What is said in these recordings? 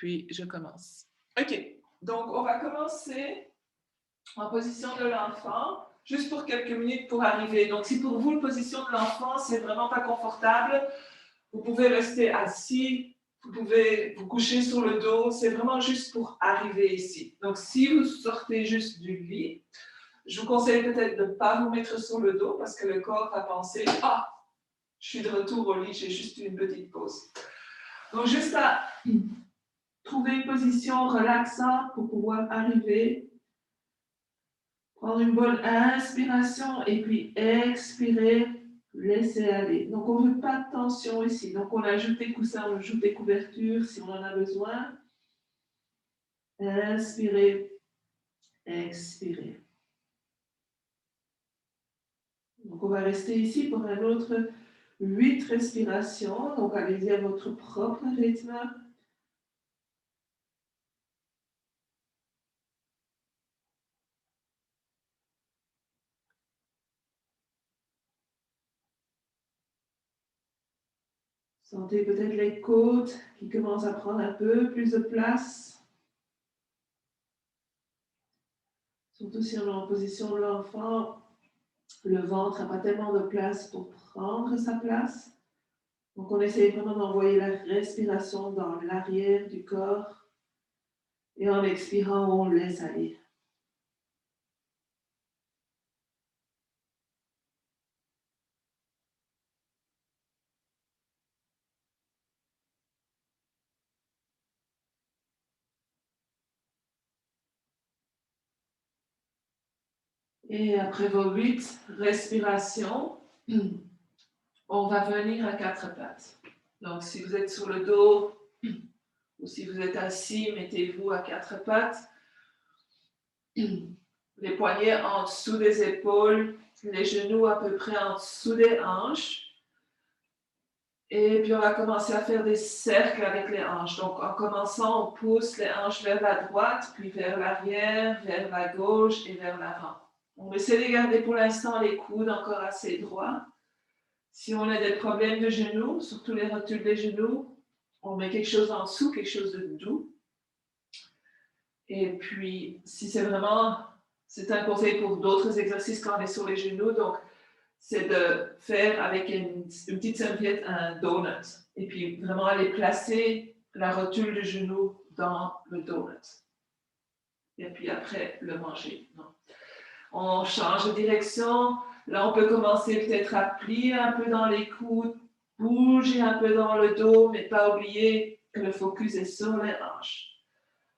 puis je commence. OK, donc on va commencer en position de l'enfant, juste pour quelques minutes pour arriver. Donc si pour vous, la position de l'enfant, c'est vraiment pas confortable, vous pouvez rester assis, vous pouvez vous coucher sur le dos, c'est vraiment juste pour arriver ici. Donc si vous sortez juste du lit, je vous conseille peut-être de ne pas vous mettre sur le dos parce que le corps va penser « Ah, je suis de retour au lit, j'ai juste une petite pause. » Donc juste à trouver une position relaxante pour pouvoir arriver. Prendre une bonne inspiration et puis expirer, laisser aller. Donc on ne veut pas de tension ici. Donc on ajoute des coussins, on ajoute des couvertures si on en a besoin. Inspirez, expirez. Donc on va rester ici pour un autre 8 respirations. Donc allez-y à votre propre rythme. Sentez peut-être les côtes qui commencent à prendre un peu plus de place. Surtout si on est en position de l'enfant, le ventre n'a pas tellement de place pour prendre sa place. Donc on essaie vraiment d'envoyer la respiration dans l'arrière du corps. Et en expirant, on laisse aller. Et après vos 8 respirations, on va venir à 4 pattes. Donc si vous êtes sur le dos ou si vous êtes assis, mettez-vous à 4 pattes. Les poignets en dessous des épaules, les genoux à peu près en dessous des hanches. Et puis on va commencer à faire des cercles avec les hanches. Donc en commençant, on pousse les hanches vers la droite, puis vers l'arrière, vers la gauche et vers l'avant. On essaie de garder pour l'instant les coudes encore assez droits. Si on a des problèmes de genoux, surtout les rotules des genoux, on met quelque chose en dessous, quelque chose de doux. Et puis, si c'est un conseil pour d'autres exercices quand on est sur les genoux, donc c'est de faire avec une petite serviette un donut. Et puis vraiment aller placer la rotule du genou dans le donut. Et puis après, le manger. Non. On change de direction. Là, on peut commencer peut-être à plier un peu dans les coudes, bouger un peu dans le dos, mais pas oublier que le focus est sur les hanches.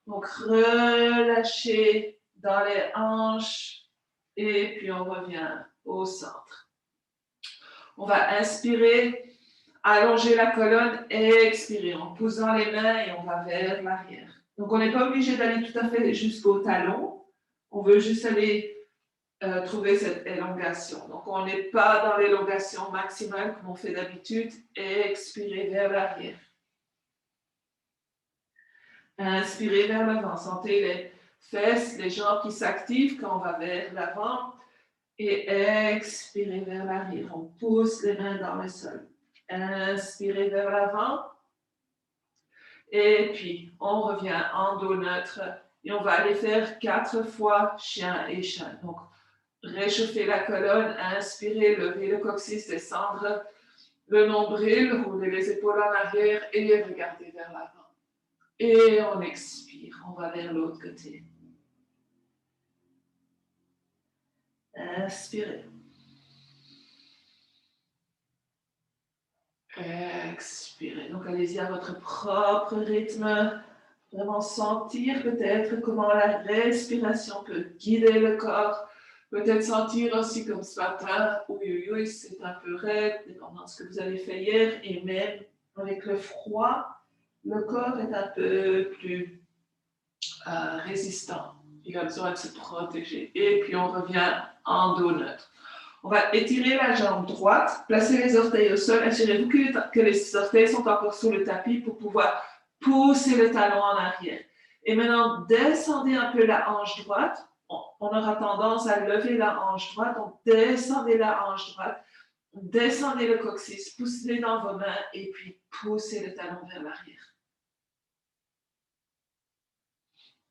Donc, relâcher dans les hanches et puis on revient au centre. On va inspirer, allonger la colonne et expirer en posant les mains et on va vers l'arrière. Donc, on n'est pas obligé d'aller tout à fait jusqu'au talon. On veut juste aller trouver cette élongation. Donc, on n'est pas dans l'élongation maximale comme on fait d'habitude. Expirer vers l'arrière. Inspirez vers l'avant. Sentez les fesses, les jambes qui s'activent quand on va vers l'avant. Et expirez vers l'arrière. On pousse les mains dans le sol. Inspirez vers l'avant. Et puis, on revient en dos neutre. Et on va aller faire 4 fois chien et chat. Donc, réchauffer la colonne, inspirez, lever le coccyx, descendre le nombril, rouler les épaules en arrière et regarder vers l'avant. Et on expire, on va vers l'autre côté. Inspirez. Expirez. Donc allez-y à votre propre rythme. Vraiment sentir peut-être comment la respiration peut guider le corps. Peut-être sentir aussi comme ce matin, oui, c'est un peu raide, dépendant de ce que vous avez fait hier. Et même avec le froid, le corps est un peu plus résistant. Il a besoin de se protéger. Et puis on revient en dos neutre. On va étirer la jambe droite, placer les orteils au sol, assurez-vous que les orteils sont encore sur le tapis pour pouvoir pousser le talon en arrière. Et maintenant, descendez un peu la hanche droite. On aura tendance à lever la hanche droite, donc descendez la hanche droite, descendez le coccyx, poussez-les dans vos mains et puis poussez le talon vers l'arrière.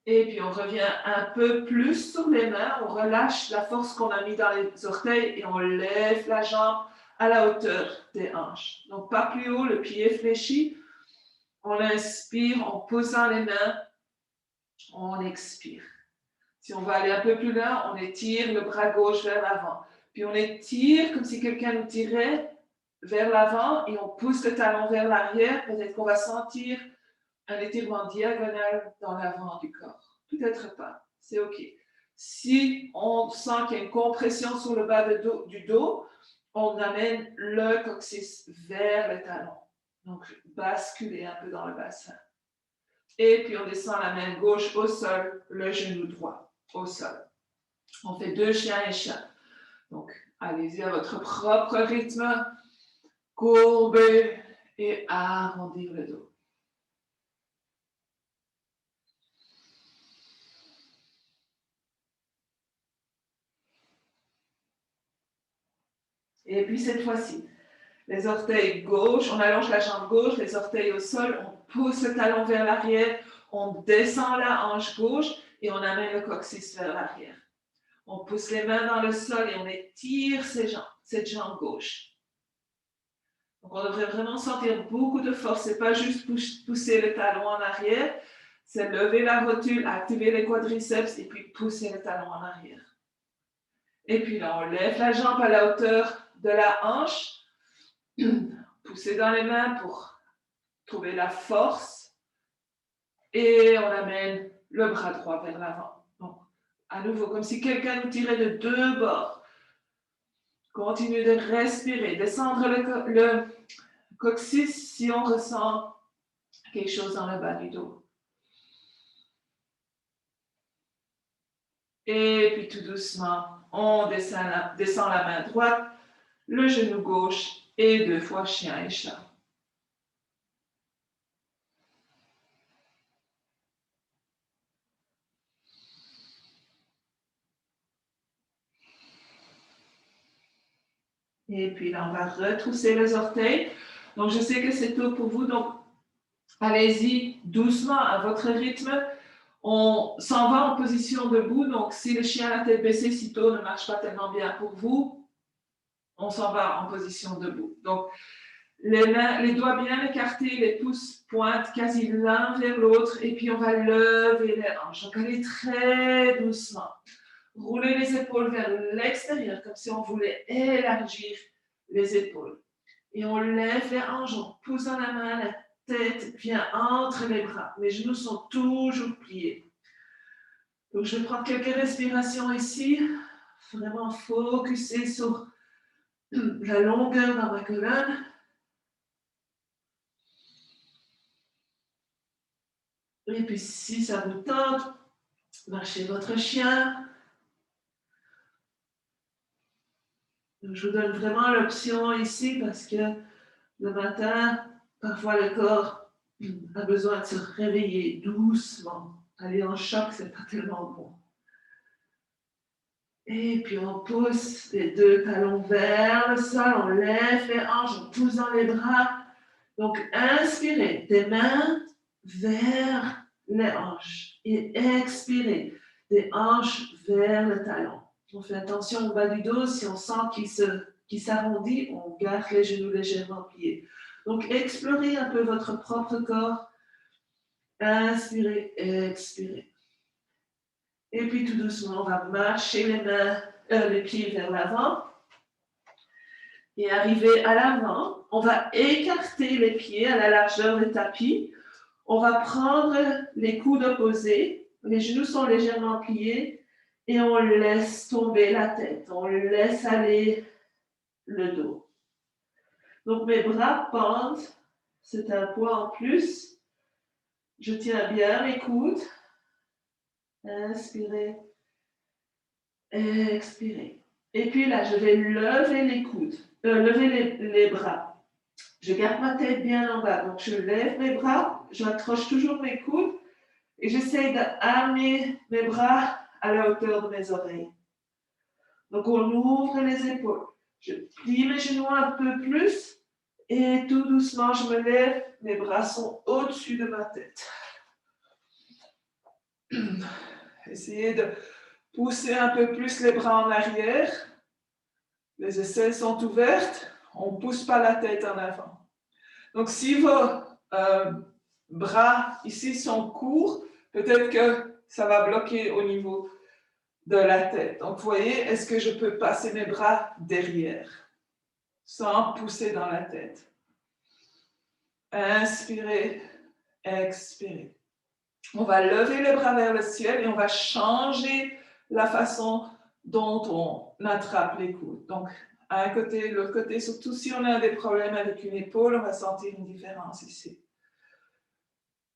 Et puis on revient un peu plus sur les mains, on relâche la force qu'on a mis dans les orteils et on lève la jambe à la hauteur des hanches. Donc pas plus haut, le pied fléchi. On inspire en posant les mains, on expire. Si on va aller un peu plus loin, on étire le bras gauche vers l'avant. Puis on étire comme si quelqu'un nous tirait vers l'avant et on pousse le talon vers l'arrière. Peut-être qu'on va sentir un étirement diagonal dans l'avant du corps. Peut-être pas, c'est OK. Si on sent qu'il y a une compression sur le bas du dos, on amène le coccyx vers le talon. Donc, basculer un peu dans le bassin. Et puis, on descend la main gauche au sol, le genou droit au sol. On fait 2 chiens et chats. Donc, allez-y à votre propre rythme. Courber et arrondir le dos. Et puis cette fois-ci, les orteils gauche, on allonge la jambe gauche, les orteils au sol, on pousse le talon vers l'arrière, on descend la hanche gauche et on amène le coccyx vers l'arrière. On pousse les mains dans le sol et on étire cette jambe gauche. Donc on devrait vraiment sentir beaucoup de force. Ce n'est pas juste pousser le talon en arrière, c'est lever la rotule, activer les quadriceps et puis pousser le talon en arrière. Et puis là, on lève la jambe à la hauteur de la hanche. Pousser dans les mains pour trouver la force. Et on amène le bras droit vers l'avant. Donc, à nouveau, comme si quelqu'un nous tirait de 2 bords. Continuez de respirer, descendre le coccyx si on ressent quelque chose dans le bas du dos. Et puis tout doucement, on descend la main droite, le genou gauche et 2 fois chien et chat. Et puis là, on va retrousser les orteils. Donc, je sais que c'est tôt pour vous, donc allez-y doucement à votre rythme. On s'en va en position debout. Donc, si le chien à la tête baissée si tôt ne marche pas tellement bien pour vous, on s'en va en position debout. Donc, les doigts bien écartés, les pouces pointent quasi l'un vers l'autre. Et puis, on va lever les hanches. Donc, allez très doucement. Roulez les épaules vers l'extérieur, comme si on voulait élargir les épaules. Et on lève les hanches, on pousse dans la main, la tête vient entre les bras. Les genoux sont toujours pliés. Donc, je vais prendre quelques respirations ici. Vraiment focuser sur la longueur dans ma colonne. Et puis, si ça vous tente, marchez votre chien. Donc, je vous donne vraiment l'option ici parce que le matin, parfois le corps a besoin de se réveiller doucement. Aller en choc, c'est pas tellement bon. Et puis on pousse les 2 talons vers le sol, on lève les hanches, on pousse dans les bras. Donc inspirez, des mains vers les hanches. Et expirez, des hanches vers le talon. On fait attention au bas du dos, si on sent qu'il s'arrondit, on garde les genoux légèrement pliés. Donc explorez un peu votre propre corps. Inspirez, expirez. Et puis tout doucement, on va marcher les pieds vers l'avant. Et arriver à l'avant, on va écarter les pieds à la largeur du tapis. On va prendre les coudes opposés. Les genoux sont légèrement pliés. Et on laisse tomber la tête. On laisse aller le dos. Donc mes bras pendent. C'est un poids en plus. Je tiens bien mes coudes. Inspirez. Expirez. Et puis là, je vais lever les coudes, lever les bras. Je garde ma tête bien en bas. Donc, je lève mes bras, j'accroche toujours mes coudes et j'essaie d'amener mes bras à la hauteur de mes oreilles. Donc, on ouvre les épaules. Je plie mes genoux un peu plus et tout doucement, je me lève. Mes bras sont au-dessus de ma tête. Essayez de pousser un peu plus les bras en arrière. Les aisselles sont ouvertes. On ne pousse pas la tête en avant. Donc, si vos bras ici sont courts, peut-être que ça va bloquer au niveau de la tête. Donc, vous voyez, est-ce que je peux passer mes bras derrière sans pousser dans la tête? Inspirez, expirez. On va lever les bras vers le ciel et on va changer la façon dont on attrape les coudes. Donc, un côté, l'autre côté, surtout si on a des problèmes avec une épaule, on va sentir une différence ici.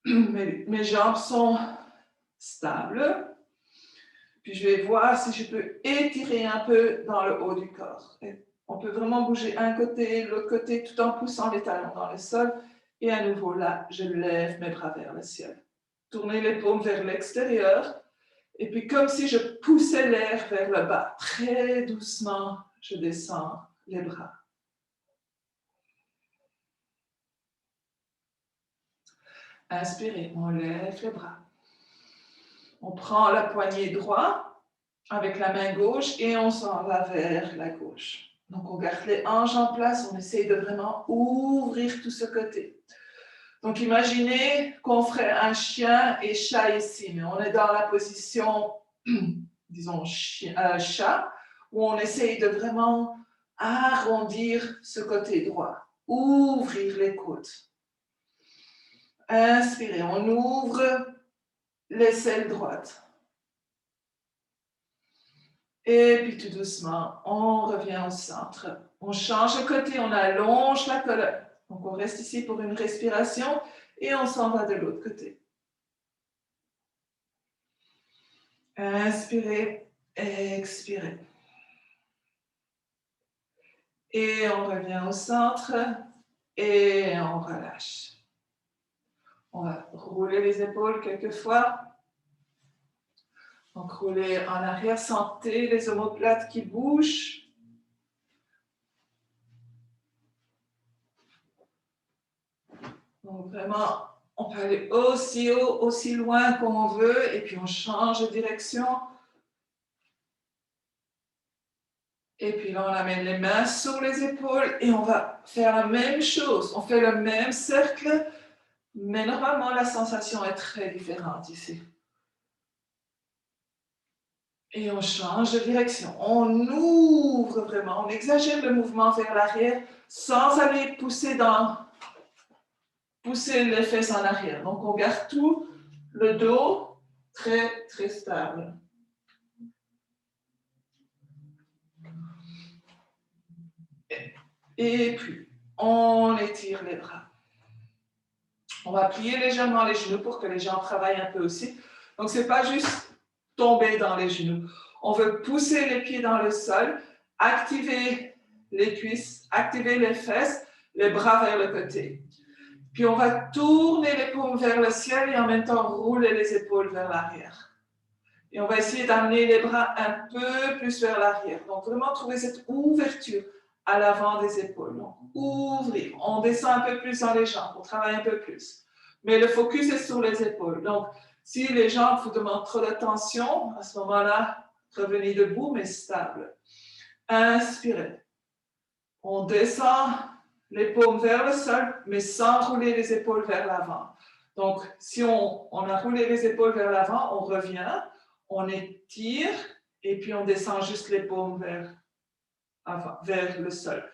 Mes jambes sont stables. Puis je vais voir si je peux étirer un peu dans le haut du corps. Et on peut vraiment bouger un côté, l'autre côté, tout en poussant les talons dans le sol. Et à nouveau là, je lève mes bras vers le ciel. Tournez les paumes vers l'extérieur. Et puis comme si je poussais l'air vers le bas. Très doucement, je descends les bras. Inspirez, on lève les bras. On prend la poignée droite avec la main gauche et on s'en va vers la gauche. Donc on garde les hanches en place, on essaye de vraiment ouvrir tout ce côté. Donc imaginez qu'on ferait un chien et chat ici, mais on est dans la position, disons, chat, où on essaye de vraiment arrondir ce côté droit, ouvrir les côtes. Inspirez, on ouvre l'aisselle droite. Et puis tout doucement, on revient au centre. On change de côté, on allonge la colonne. Donc on reste ici pour une respiration et on s'en va de l'autre côté. Inspirez, expirez. Et on revient au centre et on relâche. On va rouler les épaules quelques fois. Donc rouler en arrière, sentez les omoplates qui bougent. Donc vraiment, on peut aller aussi haut, aussi loin qu'on veut, et puis on change de direction. Et puis là, on amène les mains sur les épaules et on va faire la même chose. On fait le même cercle, mais normalement, la sensation est très différente ici. Et on change de direction. On ouvre vraiment, on exagère le mouvement vers l'arrière sans aller pousser les fesses en arrière. Donc, on garde tout le dos très, très stable. Et puis, on étire les bras. On va plier légèrement les genoux pour que les jambes travaillent un peu aussi. Donc, ce n'est pas juste tomber dans les genoux. On veut pousser les pieds dans le sol, activer les cuisses, activer les fesses, les bras vers le côté. Puis, on va tourner les paumes vers le ciel et en même temps rouler les épaules vers l'arrière. Et on va essayer d'amener les bras un peu plus vers l'arrière. Donc, vraiment trouver cette ouverture à l'avant des épaules. Donc, ouvrir. On descend un peu plus dans les jambes. On travaille un peu plus. Mais le focus est sur les épaules. Donc, si les jambes vous demandent trop de tension, à ce moment-là, revenez debout, mais stable. Inspirez. On descend les paumes vers le sol, mais sans rouler les épaules vers l'avant. Donc, si on a roulé les épaules vers l'avant, on revient, on étire, et puis on descend juste les paumes vers le sol.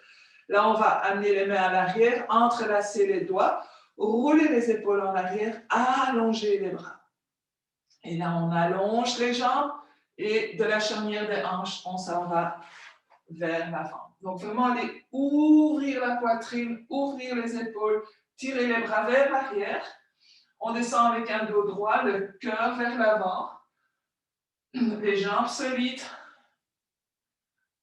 Là, on va amener les mains à l'arrière, entrelacer les doigts, rouler les épaules en arrière, allonger les bras. Et là, on allonge les jambes, et de la charnière des hanches, on s'en va vers l'avant. Donc, vraiment, aller ouvrir la poitrine, ouvrir les épaules, tirer les bras vers l'arrière. On descend avec un dos droit, le cœur vers l'avant, les jambes solides.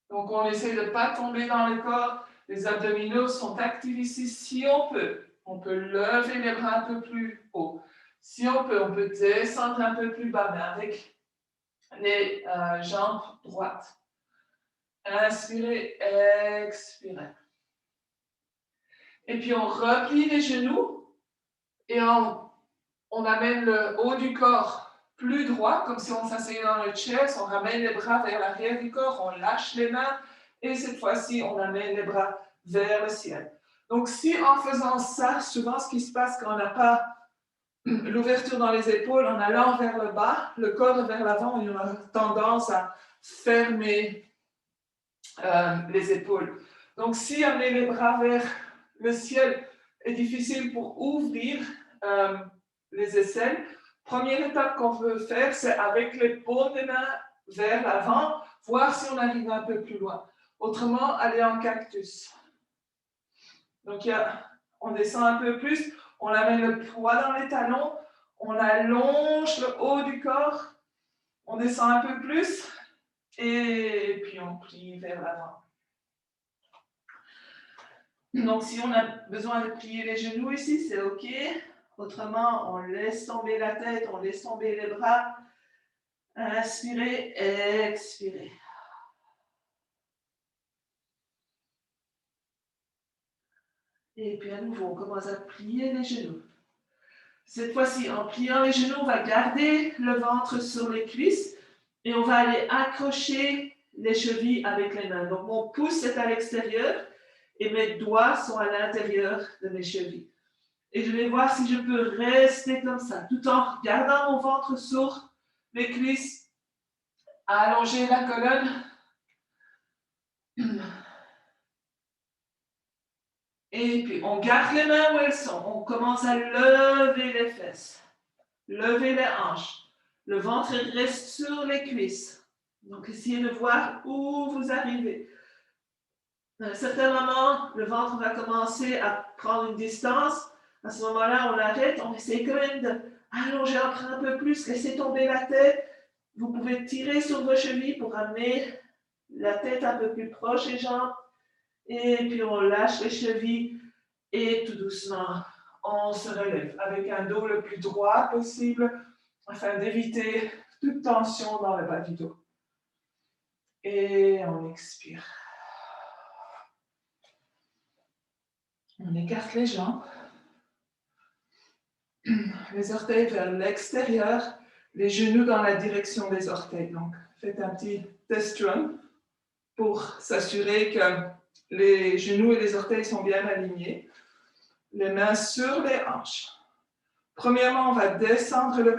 Donc, on essaie de ne pas tomber dans le corps. Les abdominaux sont actifs ici si on peut. On peut lever les bras un peu plus haut. Si on peut descendre un peu plus bas, mais avec les jambes droites. Inspirez, expirez. Et puis, on replie les genoux et on amène le haut du corps plus droit, comme si on s'asseyait dans le chest, on ramène les bras vers l'arrière du corps, on lâche les mains, et cette fois-ci, on amène les bras vers le ciel. Donc, si en faisant ça, souvent ce qui se passe quand on n'a pas l'ouverture dans les épaules, en allant vers le bas, le corps vers l'avant, on a tendance à fermer les épaules. Donc, si amener les bras vers le ciel est difficile pour ouvrir les aisselles, première étape qu'on veut faire, c'est avec les paumes des mains vers l'avant, voir si on arrive un peu plus loin. Autrement, aller en cactus. Donc, on descend un peu plus, on amène le poids dans les talons, on allonge le haut du corps, on descend un peu plus, et puis on plie vers l'avant. Donc, si on a besoin de plier les genoux ici, c'est OK. Autrement, on laisse tomber la tête, on laisse tomber les bras. Inspirez, expirez. Et puis à nouveau, on commence à plier les genoux. Cette fois-ci, en pliant les genoux, on va garder le ventre sur les cuisses et on va aller accrocher les chevilles avec les mains. Donc, mon pouce est à l'extérieur et mes doigts sont à l'intérieur de mes chevilles. Et je vais voir si je peux rester comme ça, tout en gardant mon ventre sur mes cuisses, allonger la colonne. Et puis, on garde les mains où elles sont. On commence à lever les fesses, lever les hanches. Le ventre reste sur les cuisses. Donc, essayez de voir où vous arrivez. À un certain moment, le ventre va commencer à prendre une distance. À ce moment-là, on arrête. On essaie quand même d'allonger encore un peu plus, laisser tomber la tête. Vous pouvez tirer sur vos chevilles pour amener la tête un peu plus proche des jambes. Et puis, on lâche les chevilles. Et tout doucement, on se relève avec un dos le plus droit possible afin d'éviter toute tension dans le bas du dos. Et on expire. On écarte les jambes. Les orteils vers l'extérieur, les genoux dans la direction des orteils. Donc, faites un petit test run pour s'assurer que les genoux et les orteils sont bien alignés. Les mains sur les hanches. Premièrement, on va descendre le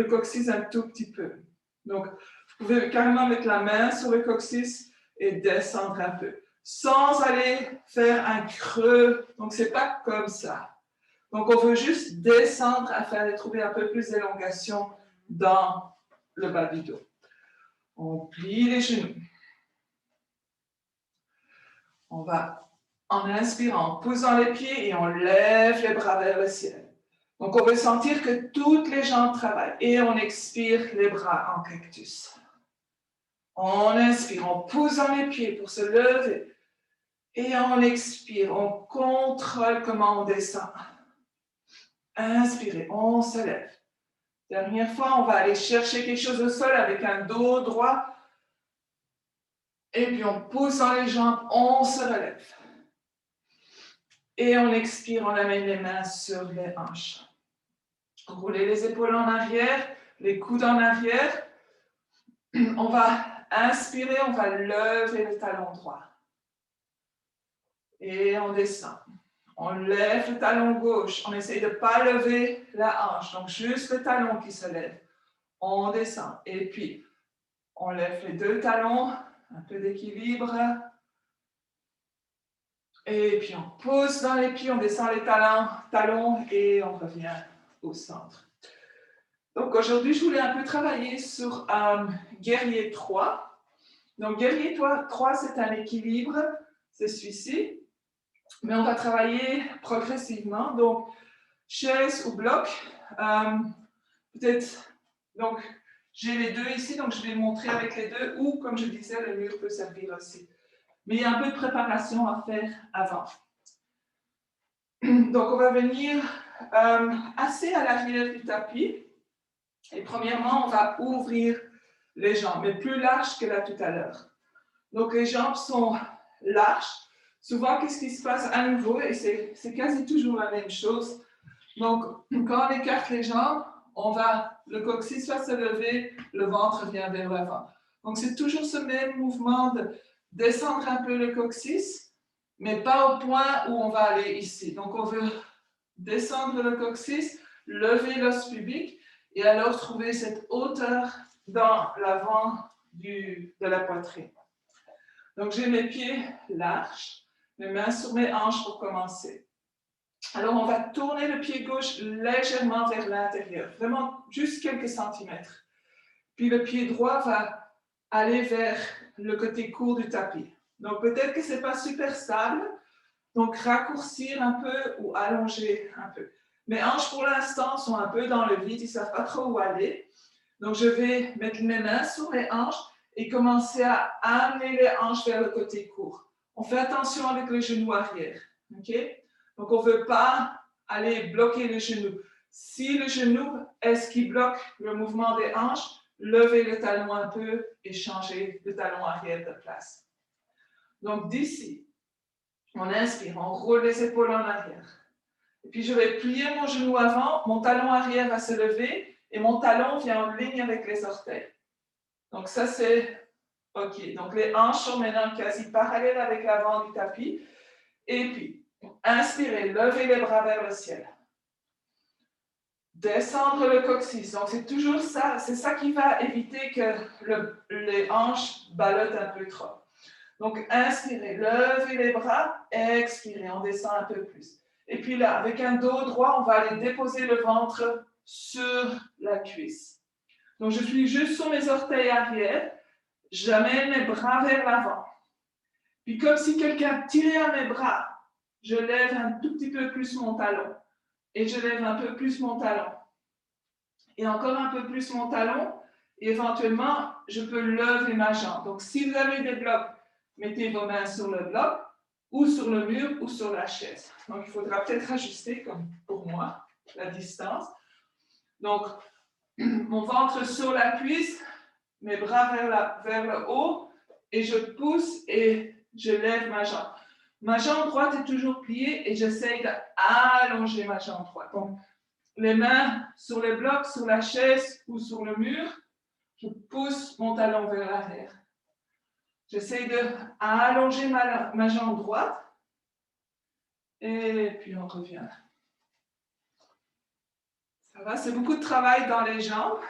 coccyx un tout petit peu. Donc, vous pouvez carrément mettre la main sur le coccyx et descendre un peu, sans aller faire un creux. Donc, ce n'est pas comme ça. Donc, on veut juste descendre afin de trouver un peu plus d'élongation dans le bas du dos. On plie les genoux. On va, en inspirant, en posant les pieds et on lève les bras vers le ciel. Donc, on veut sentir que toutes les jambes travaillent. Et on expire les bras en cactus. On inspire en posant les pieds pour se lever. Et on expire, on contrôle comment on descend. Inspirez, on se lève. Dernière fois, on va aller chercher quelque chose au sol avec un dos droit. Et puis, en poussant les jambes, on se relève. Et on expire, on amène les mains sur les hanches. Roulez les épaules en arrière, les coudes en arrière. On va inspirer, on va lever le talon droit. Et on descend. On lève le talon gauche. On essaye de ne pas lever la hanche. Donc, juste le talon qui se lève. On descend. Et puis, on lève les deux talons. Un peu d'équilibre. Et puis, on pousse dans les pieds. On descend les talons et on revient au centre. Donc, aujourd'hui, je voulais un peu travailler sur guerrier 3. Donc, guerrier 3, c'est un équilibre. C'est celui-ci. Mais on va travailler progressivement. Donc, chaise ou bloc. Peut-être, donc, j'ai les deux ici, donc je vais montrer avec les deux. Ou, comme je disais, le mur peut servir aussi. Mais il y a un peu de préparation à faire avant. Donc, on va venir assez à l'arrière du tapis. Et premièrement, on va ouvrir les jambes, mais plus larges que là tout à l'heure. Donc, les jambes sont larges. Souvent, qu'est-ce qui se passe à nouveau? Et c'est quasi toujours la même chose. Donc, quand on écarte les jambes, le coccyx va se lever, le ventre vient vers l'avant. Donc, c'est toujours ce même mouvement de descendre un peu le coccyx, mais pas au point où on va aller ici. Donc, on veut descendre le coccyx, lever l'os pubique et alors trouver cette hauteur dans l'avant de la poitrine. Donc, j'ai mes pieds larges, mes mains sur mes hanches pour commencer. Alors, on va tourner le pied gauche légèrement vers l'intérieur, vraiment juste quelques centimètres. Puis le pied droit va aller vers le côté court du tapis. Donc, peut-être que ce n'est pas super stable, donc raccourcir un peu ou allonger un peu. Mes hanches, pour l'instant, sont un peu dans le vide, ils ne savent pas trop où aller. Donc, je vais mettre mes mains sur mes hanches et commencer à amener les hanches vers le côté court. On fait attention avec le genou arrière. Okay? Donc, on ne veut pas aller bloquer le genou. Si le genou est ce qui bloque le mouvement des hanches, levez le talon un peu et changez le talon arrière de place. Donc, d'ici, on inspire, on roule les épaules en arrière. Et puis, je vais plier mon genou avant, mon talon arrière va se lever et mon talon vient en ligne avec les orteils. Donc, ça, c'est OK. Donc, les hanches sont maintenant quasi parallèles avec l'avant du tapis. Et puis, inspirez, levez les bras vers le ciel. Descendre le coccyx. Donc, c'est toujours ça. C'est ça qui va éviter que les hanches ballottent un peu trop. Donc, inspirez, levez les bras, expirez, on descend un peu plus. Et puis là, avec un dos droit, on va aller déposer le ventre sur la cuisse. Donc, je suis juste sur mes orteils arrière, j'amène mes bras vers l'avant. Puis, comme si quelqu'un tirait à mes bras, je lève un tout petit peu plus mon talon. Et je lève un peu plus mon talon. Et encore un peu plus mon talon. Et éventuellement, je peux lever ma jambe. Donc, si vous avez des blocs, mettez vos mains sur le bloc, ou sur le mur, ou sur la chaise. Donc, il faudra peut-être ajuster, comme pour moi, la distance. Donc, mon ventre sur la cuisse, mes bras vers le haut, et je pousse et je lève ma jambe. Ma jambe droite est toujours pliée et j'essaye d'allonger ma jambe droite. Donc, les mains sur les blocs, sur la chaise ou sur le mur, je pousse mon talon vers l'arrière. J'essaye d'allonger ma jambe droite et puis on revient. Ça va, c'est beaucoup de travail dans les jambes.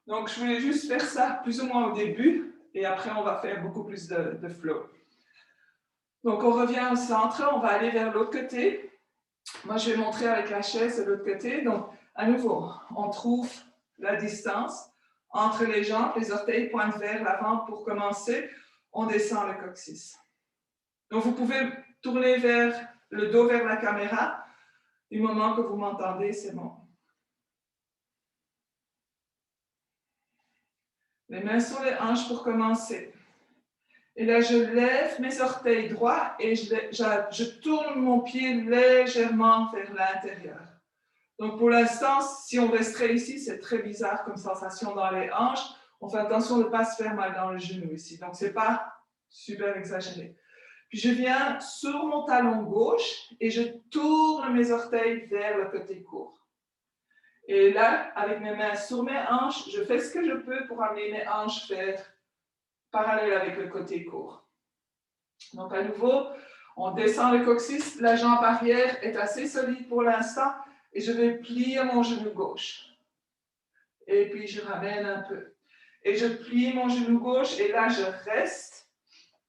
Donc, je voulais juste faire ça plus ou moins au début et après, on va faire beaucoup plus de flow. Donc, on revient au centre, on va aller vers l'autre côté. Moi, je vais montrer avec la chaise de l'autre côté. Donc, à nouveau, on trouve la distance entre les jambes, les orteils pointent vers l'avant pour commencer. On descend le coccyx. Donc, vous pouvez tourner le dos vers la caméra. Du moment que vous m'entendez, c'est bon. Les mains sur les hanches pour commencer. Et là, je lève mes orteils droits et je tourne mon pied légèrement vers l'intérieur. Donc, pour l'instant, si on resterait ici, c'est très bizarre comme sensation dans les hanches. On fait attention de ne pas se faire mal dans le genou ici. Donc, ce n'est pas super exagéré. Puis, je viens sur mon talon gauche et je tourne mes orteils vers le côté court. Et là, avec mes mains sur mes hanches, je fais ce que je peux pour amener mes hanches vers parallèle avec le côté court. Donc, à nouveau, on descend le coccyx. La jambe arrière est assez solide pour l'instant. Et je vais plier mon genou gauche. Et puis, je ramène un peu. Et je plie mon genou gauche. Et là, je reste.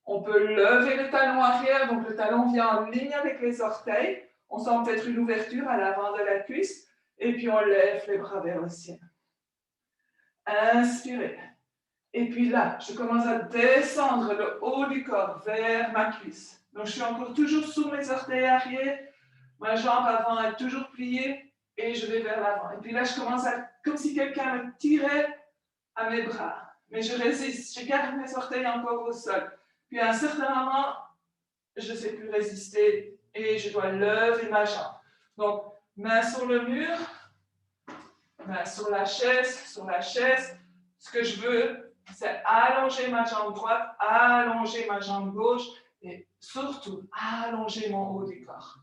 On peut lever le talon arrière. Donc, le talon vient en ligne avec les orteils. On sent peut-être une ouverture à l'avant de la cuisse. Et puis, on lève les bras vers le ciel. Inspirez. Et puis là, je commence à descendre le haut du corps vers ma cuisse. Donc, je suis encore toujours sous mes orteils arrière. Ma jambe avant est toujours pliée et je vais vers l'avant. Et puis là, je commence comme si quelqu'un me tirait à mes bras. Mais je résiste, je garde mes orteils encore au sol. Puis à un certain moment, je ne sais plus résister et je dois lever ma jambe. Donc, main sur le mur, main sur la chaise, Ce que je veux, c'est allonger ma jambe droite, allonger ma jambe gauche et surtout allonger mon haut du corps.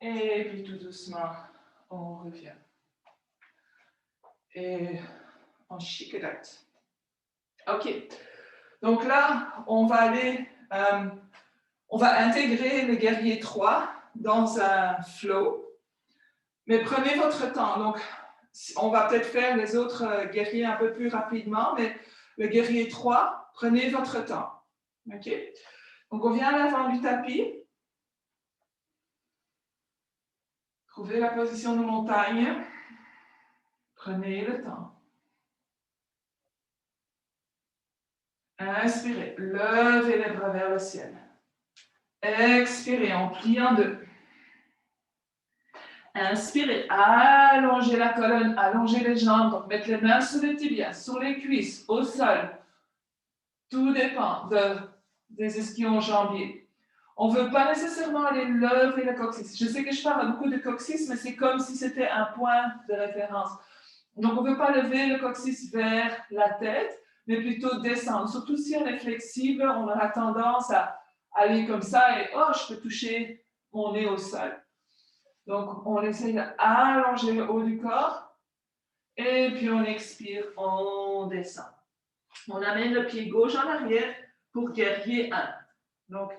Et puis tout doucement, on revient. Et on chiquette. OK. Donc là, on va intégrer le guerrier 3 dans un flow. Mais prenez votre temps. Donc, on va peut-être faire les autres guerriers un peu plus rapidement, mais le guerrier 3, prenez votre temps. OK? Donc, on vient à l'avant du tapis. Trouvez la position de montagne. Prenez le temps. Inspirez. Levez les bras vers le ciel. Expirez, on plie en deux. Inspirez, allongez la colonne, allongez les jambes, donc mettre les mains sur les tibias, sur les cuisses, au sol. Tout dépend des ischions jambiers. On ne veut pas nécessairement aller lever le coccyx. Je sais que je parle beaucoup de coccyx, mais c'est comme si c'était un point de référence. Donc, on ne veut pas lever le coccyx vers la tête, mais plutôt descendre. Surtout si on est flexible, on aura tendance à aller comme ça et « oh, je peux toucher mon nez au sol ». Donc, on essaye d'allonger le haut du corps et puis on expire, on descend. On amène le pied gauche en arrière pour guerrier 1. Donc,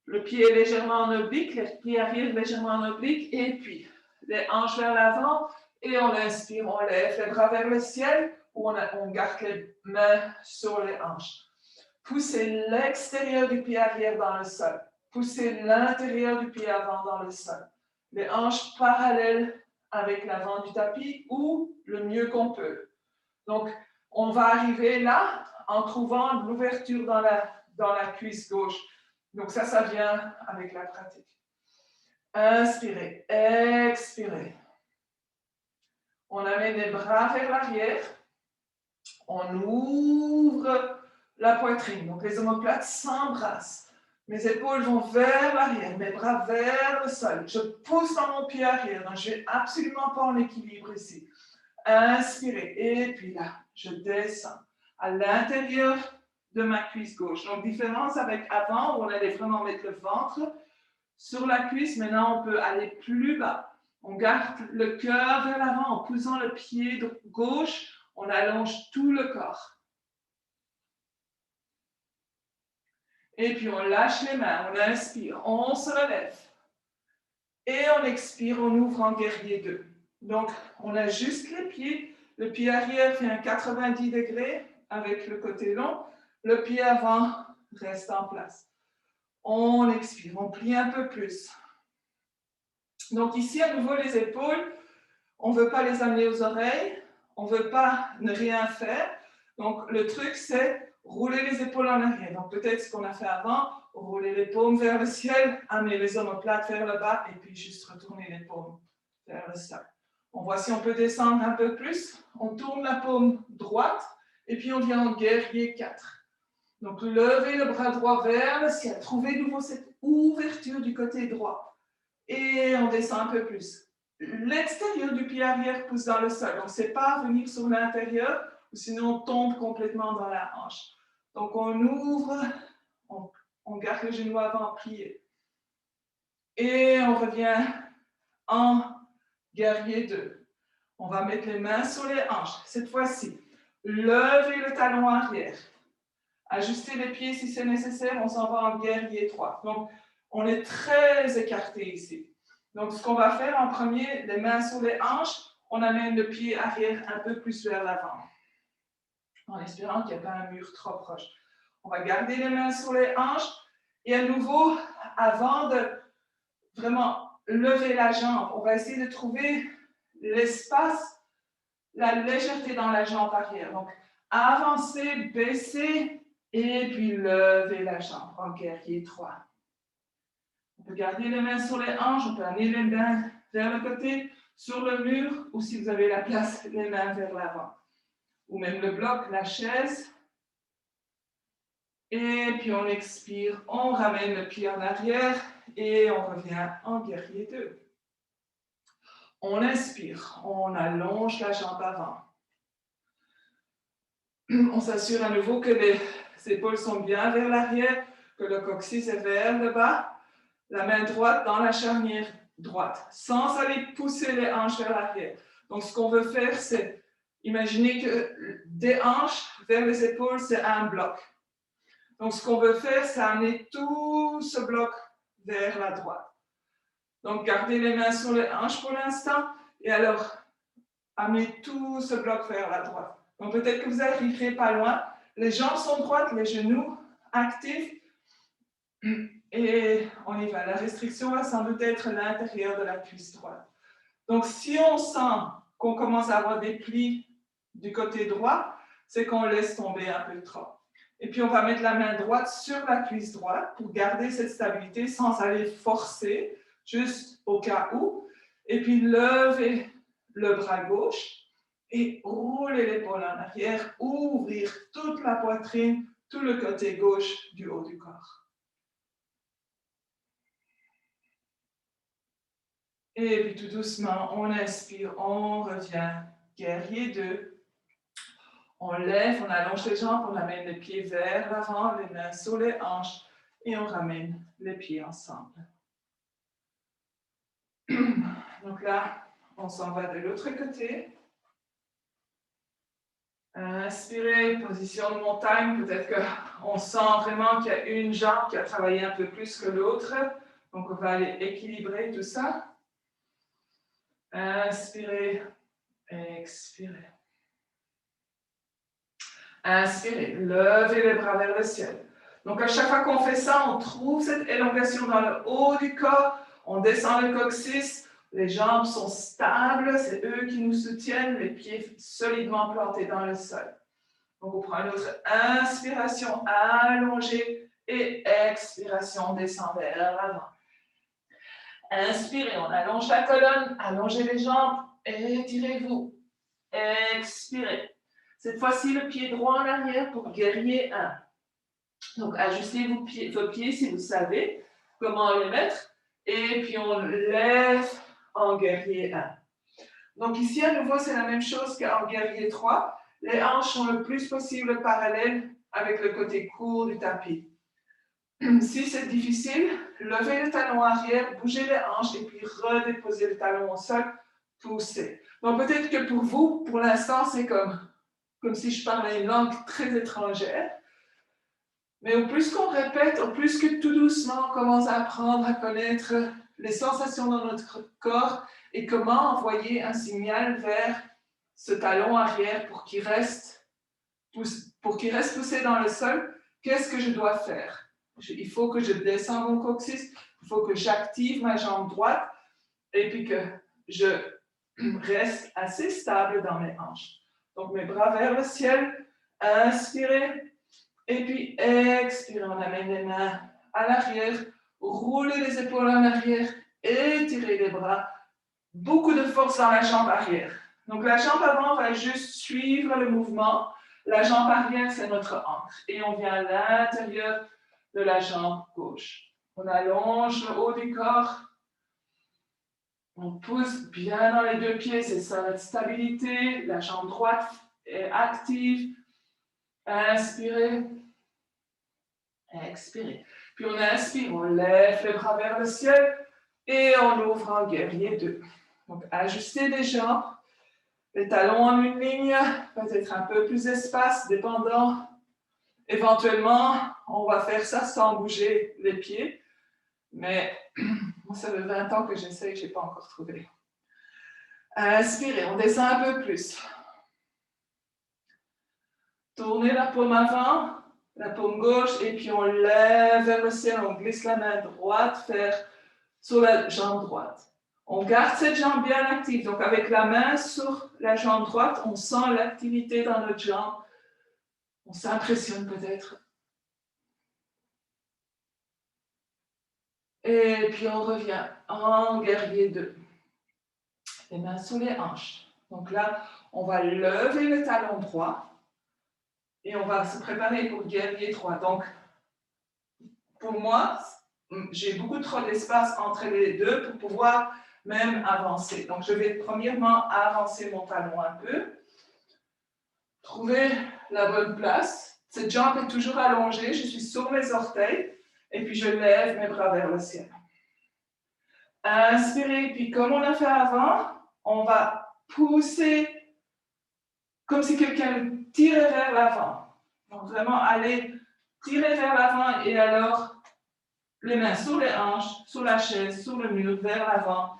le pied est légèrement en oblique, le pied arrière légèrement en oblique et puis les hanches vers l'avant et on inspire, on lève les bras vers le ciel ou on garde les mains sur les hanches. Poussez l'extérieur du pied arrière dans le sol. Poussez l'intérieur du pied avant dans le sol. Les hanches parallèles avec l'avant du tapis ou le mieux qu'on peut. Donc, on va arriver là en trouvant l'ouverture dans la cuisse gauche. Donc, ça vient avec la pratique. Inspirez, expirez. On amène les bras vers l'arrière. On ouvre la poitrine. Donc, les omoplates s'embrassent. Mes épaules vont vers l'arrière, mes bras vers le sol. Je pousse dans mon pied arrière. Donc, je ne vais absolument pas en équilibre ici. Inspirez. Et puis là, je descends à l'intérieur de ma cuisse gauche. Donc, différence avec avant, où on allait vraiment mettre le ventre sur la cuisse. Maintenant, on peut aller plus bas. On garde le cœur vers l'avant en poussant le pied gauche. On allonge tout le corps. Et puis, on lâche les mains, on inspire, on se relève. Et on expire, on ouvre en guerrier 2. Donc, on ajuste les pieds. Le pied arrière fait un 90 degrés avec le côté long. Le pied avant reste en place. On expire, on plie un peu plus. Donc, ici, à nouveau, les épaules, on ne veut pas les amener aux oreilles. On ne veut pas ne rien faire. Donc, le truc, c'est rouler les épaules en arrière. Donc, peut-être ce qu'on a fait avant, rouler les paumes vers le ciel, amener les omoplates vers le bas et puis juste retourner les paumes vers le sol. On voit si on peut descendre un peu plus. On tourne la paume droite et puis on vient en guerrier 4. Donc, levez le bras droit vers le ciel. Trouvez de nouveau cette ouverture du côté droit. Et on descend un peu plus. L'extérieur du pied arrière pousse dans le sol. Donc, ce n'est pas venir sur l'intérieur, ou sinon on tombe complètement dans la hanche. Donc, on ouvre, on garde le genou avant plié. Et on revient en guerrier 2. On va mettre les mains sur les hanches. Cette fois-ci, levez le talon arrière. Ajustez les pieds si c'est nécessaire. On s'en va en guerrier 3. Donc, on est très écarté ici. Donc, ce qu'on va faire en premier, les mains sur les hanches, on amène le pied arrière un peu plus vers l'avant, en espérant qu'il n'y ait pas un mur trop proche. On va garder les mains sur les hanches et à nouveau, avant de vraiment lever la jambe, on va essayer de trouver l'espace, la légèreté dans la jambe arrière. Donc, avancer, baisser et puis lever la jambe en guerrier 3. On peut garder les mains sur les hanches, on peut amener les mains vers le côté, sur le mur, ou si vous avez la place, les mains vers l'avant. Ou même le bloc, la chaise. Et puis on expire, on ramène le pied en arrière et on revient en guerrier 2. On inspire, on allonge la jambe avant. On s'assure à nouveau que les épaules sont bien vers l'arrière, que le coccyx est vers le bas. La main droite dans la charnière droite, sans aller pousser les hanches vers l'arrière. Donc, ce qu'on veut faire, c'est imaginer que des hanches vers les épaules, c'est un bloc. Donc, ce qu'on veut faire, c'est amener tout ce bloc vers la droite. Donc, gardez les mains sur les hanches pour l'instant, et alors, amenez tout ce bloc vers la droite. Donc, peut-être que vous n'arriverez pas loin. Les jambes sont droites, les genoux actifs, et on y va. La restriction va sans doute être l'intérieur de la cuisse droite. Donc, si on sent qu'on commence à avoir des plis du côté droit, c'est qu'on laisse tomber un peu trop. Et puis, on va mettre la main droite sur la cuisse droite pour garder cette stabilité sans aller forcer, juste au cas où. Et puis, lever le bras gauche et rouler l'épaule en arrière, ouvrir toute la poitrine, tout le côté gauche du haut du corps. Et puis tout doucement, on inspire, on revient. Guerrier 2. On lève, on allonge les jambes, on amène les pieds vers l'avant, les mains sur les hanches et on ramène les pieds ensemble. Donc là, on s'en va de l'autre côté. Inspirez, position de montagne. Peut-être qu'on sent vraiment qu'il y a une jambe qui a travaillé un peu plus que l'autre. Donc, on va aller équilibrer tout ça. Inspirez, expirez. Inspirez, levez les bras vers le ciel. Donc, à chaque fois qu'on fait ça, on trouve cette élongation dans le haut du corps. On descend le coccyx. Les jambes sont stables. C'est eux qui nous soutiennent. Les pieds solidement plantés dans le sol. Donc, on prend une autre inspiration allongée et expiration, on descend vers l'avant. Inspirez, on allonge la colonne, allongez les jambes, étirez-vous. Expirez. Cette fois-ci, le pied droit en arrière pour guerrier 1. Donc, ajustez vos pieds si vous savez comment les mettre. Et puis, on lève en guerrier 1. Donc, ici, à nouveau, c'est la même chose qu'en guerrier 3. Les hanches sont le plus possible parallèles avec le côté court du tapis. Si c'est difficile, levez le talon arrière, bougez les hanches et puis redéposez le talon au sol, poussez. Donc peut-être que pour vous, pour l'instant, c'est comme si je parlais une langue très étrangère. Mais au plus qu'on répète, au plus que tout doucement on commence à apprendre à connaître les sensations dans notre corps et comment envoyer un signal vers ce talon arrière pour qu'il reste poussé dans le sol, qu'est-ce que je dois faire? Il faut que je descende mon coccyx, il faut que j'active ma jambe droite et puis que je reste assez stable dans mes hanches. Donc mes bras vers le ciel, inspirez et puis expirez. On amène les mains à l'arrière, roulez les épaules en arrière, étirez les bras. Beaucoup de force dans la jambe arrière. Donc la jambe avant va juste suivre le mouvement. La jambe arrière, c'est notre ancre. Et on vient à l'intérieur de la jambe gauche. On allonge le haut du corps. On pousse bien dans les deux pieds, c'est ça notre stabilité. La jambe droite est active. Inspirez. Expirez. Puis on inspire, on lève les bras vers le ciel et on ouvre en guerrier 2. Donc ajustez les jambes. Les talons en une ligne, peut-être un peu plus d'espace, dépendant. Éventuellement, on va faire ça sans bouger les pieds. Mais moi, ça fait 20 ans que j'essaie, je n'ai pas encore trouvé. Inspirez, on descend un peu plus. Tournez la paume avant, la paume gauche, et puis on lève vers le ciel, on glisse la main droite sur la jambe droite. On garde cette jambe bien active. Donc, avec la main sur la jambe droite, on sent l'activité dans notre jambe. On s'impressionne peut-être. Et puis, on revient en guerrier 2. Les mains sous les hanches. Donc là, on va lever le talon droit et on va se préparer pour guerrier 3. Donc, pour moi, j'ai beaucoup trop d'espace entre les deux pour pouvoir même avancer. Donc, je vais premièrement avancer mon talon un peu. Trouver la bonne place. Cette jambe est toujours allongée. Je suis sur mes orteils. Et puis, je lève mes bras vers le ciel. Inspirez, puis comme on a fait avant, on va pousser comme si quelqu'un tirait vers l'avant. Donc vraiment aller tirer vers l'avant et alors les mains sur les hanches, sur la chaise, sur le mur, vers l'avant.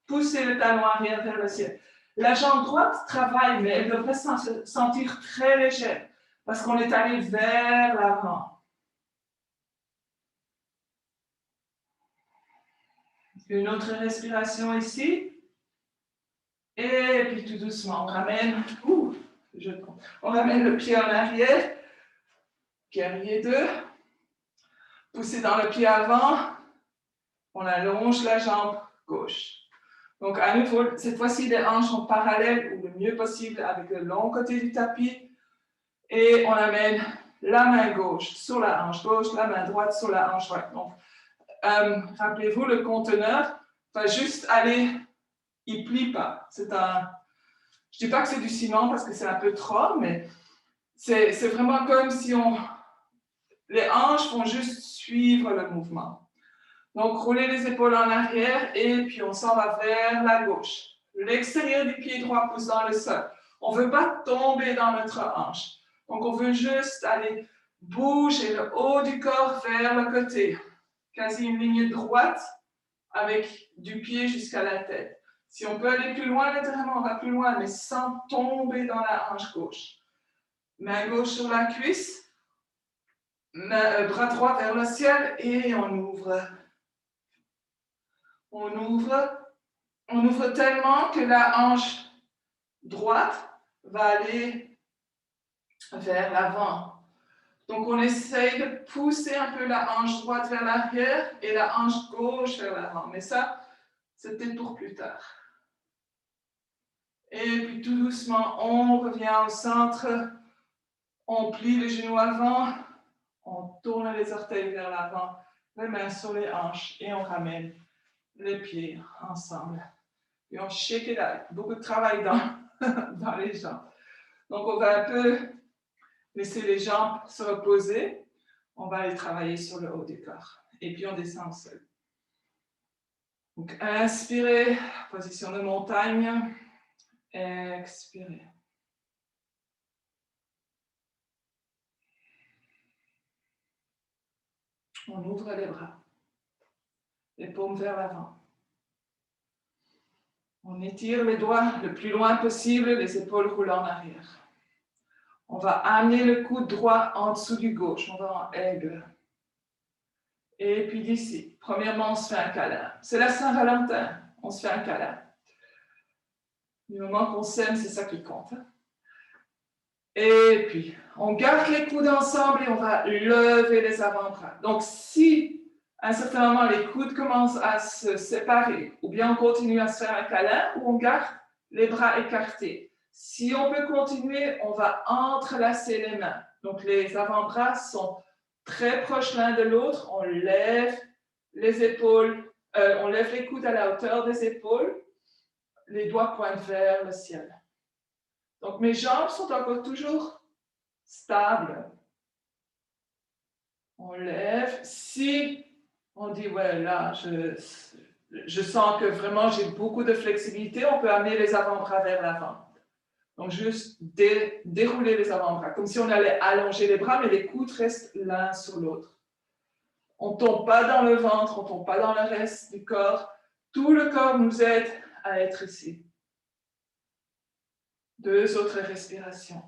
Poussez le talon arrière vers le ciel. La jambe droite travaille, mais elle devrait se sentir très légère parce qu'on est allé vers l'avant. Une autre respiration ici. Et puis tout doucement, on ramène, on ramène le pied en arrière. Guerrier 2. Poussez dans le pied avant. On allonge la jambe gauche. Donc, à nouveau, cette fois-ci, les hanches sont parallèles ou le mieux possible avec le long côté du tapis. Et on amène la main gauche sur la hanche gauche, la main droite sur la hanche droite. Donc, rappelez-vous, le conteneur va juste aller, il ne plie pas. Je ne dis pas que c'est du ciment parce que c'est un peu trop, mais c'est vraiment comme si les hanches vont juste suivre le mouvement. Donc, roulez les épaules en arrière et puis on s'en va vers la gauche. L'extérieur du pied droit pousse dans le sol. On ne veut pas tomber dans notre hanche. Donc, on veut juste aller bouger le haut du corps vers le côté. Quasi une ligne droite avec du pied jusqu'à la tête. Si on peut aller plus loin, naturellement, on va plus loin, mais sans tomber dans la hanche gauche. Main gauche sur la cuisse. Bras droit vers le ciel et on ouvre. On ouvre tellement que la hanche droite va aller vers l'avant. Donc, on essaye de pousser un peu la hanche droite vers l'arrière et la hanche gauche vers l'avant. Mais ça, c'était pour plus tard. Et puis, tout doucement, on revient au centre. On plie les genoux avant. On tourne les orteils vers l'avant. Les mains sur les hanches et on ramène les pieds ensemble. Et on shake it out. Beaucoup de travail dans les jambes. Donc, on va un peu laisser les jambes se reposer. On va aller travailler sur le haut du corps. Et puis, on descend au sol. Donc, inspirez, position de montagne. Expirez. On ouvre les bras. Les paumes vers l'avant. On étire les doigts le plus loin possible, les épaules roulent en arrière. On va amener le coude droit en dessous du gauche. On va en aigle. Et puis d'ici, premièrement, on se fait un câlin. C'est la Saint-Valentin, on se fait un câlin. Du moment qu'on s'aime, c'est ça qui compte. Et puis, on garde les coudes ensemble et on va lever les avant-bras. Donc, si à un certain moment, les coudes commencent à se séparer, ou bien on continue à se faire un câlin, ou on garde les bras écartés. Si on peut continuer, on va entrelacer les mains. Donc, les avant-bras sont très proches l'un de l'autre. On lève les épaules, on lève les coudes à la hauteur des épaules. Les doigts pointent vers le ciel. Donc, mes jambes sont encore toujours stables. On lève. Si on dit, ouais, là, je sens que vraiment j'ai beaucoup de flexibilité, on peut amener les avant-bras vers l'avant. Donc, juste dérouler les avant-bras, comme si on allait allonger les bras, mais les coudes restent l'un sur l'autre. On ne tombe pas dans le ventre, on ne tombe pas dans le reste du corps. Tout le corps nous aide à être ici. 2 autres respirations.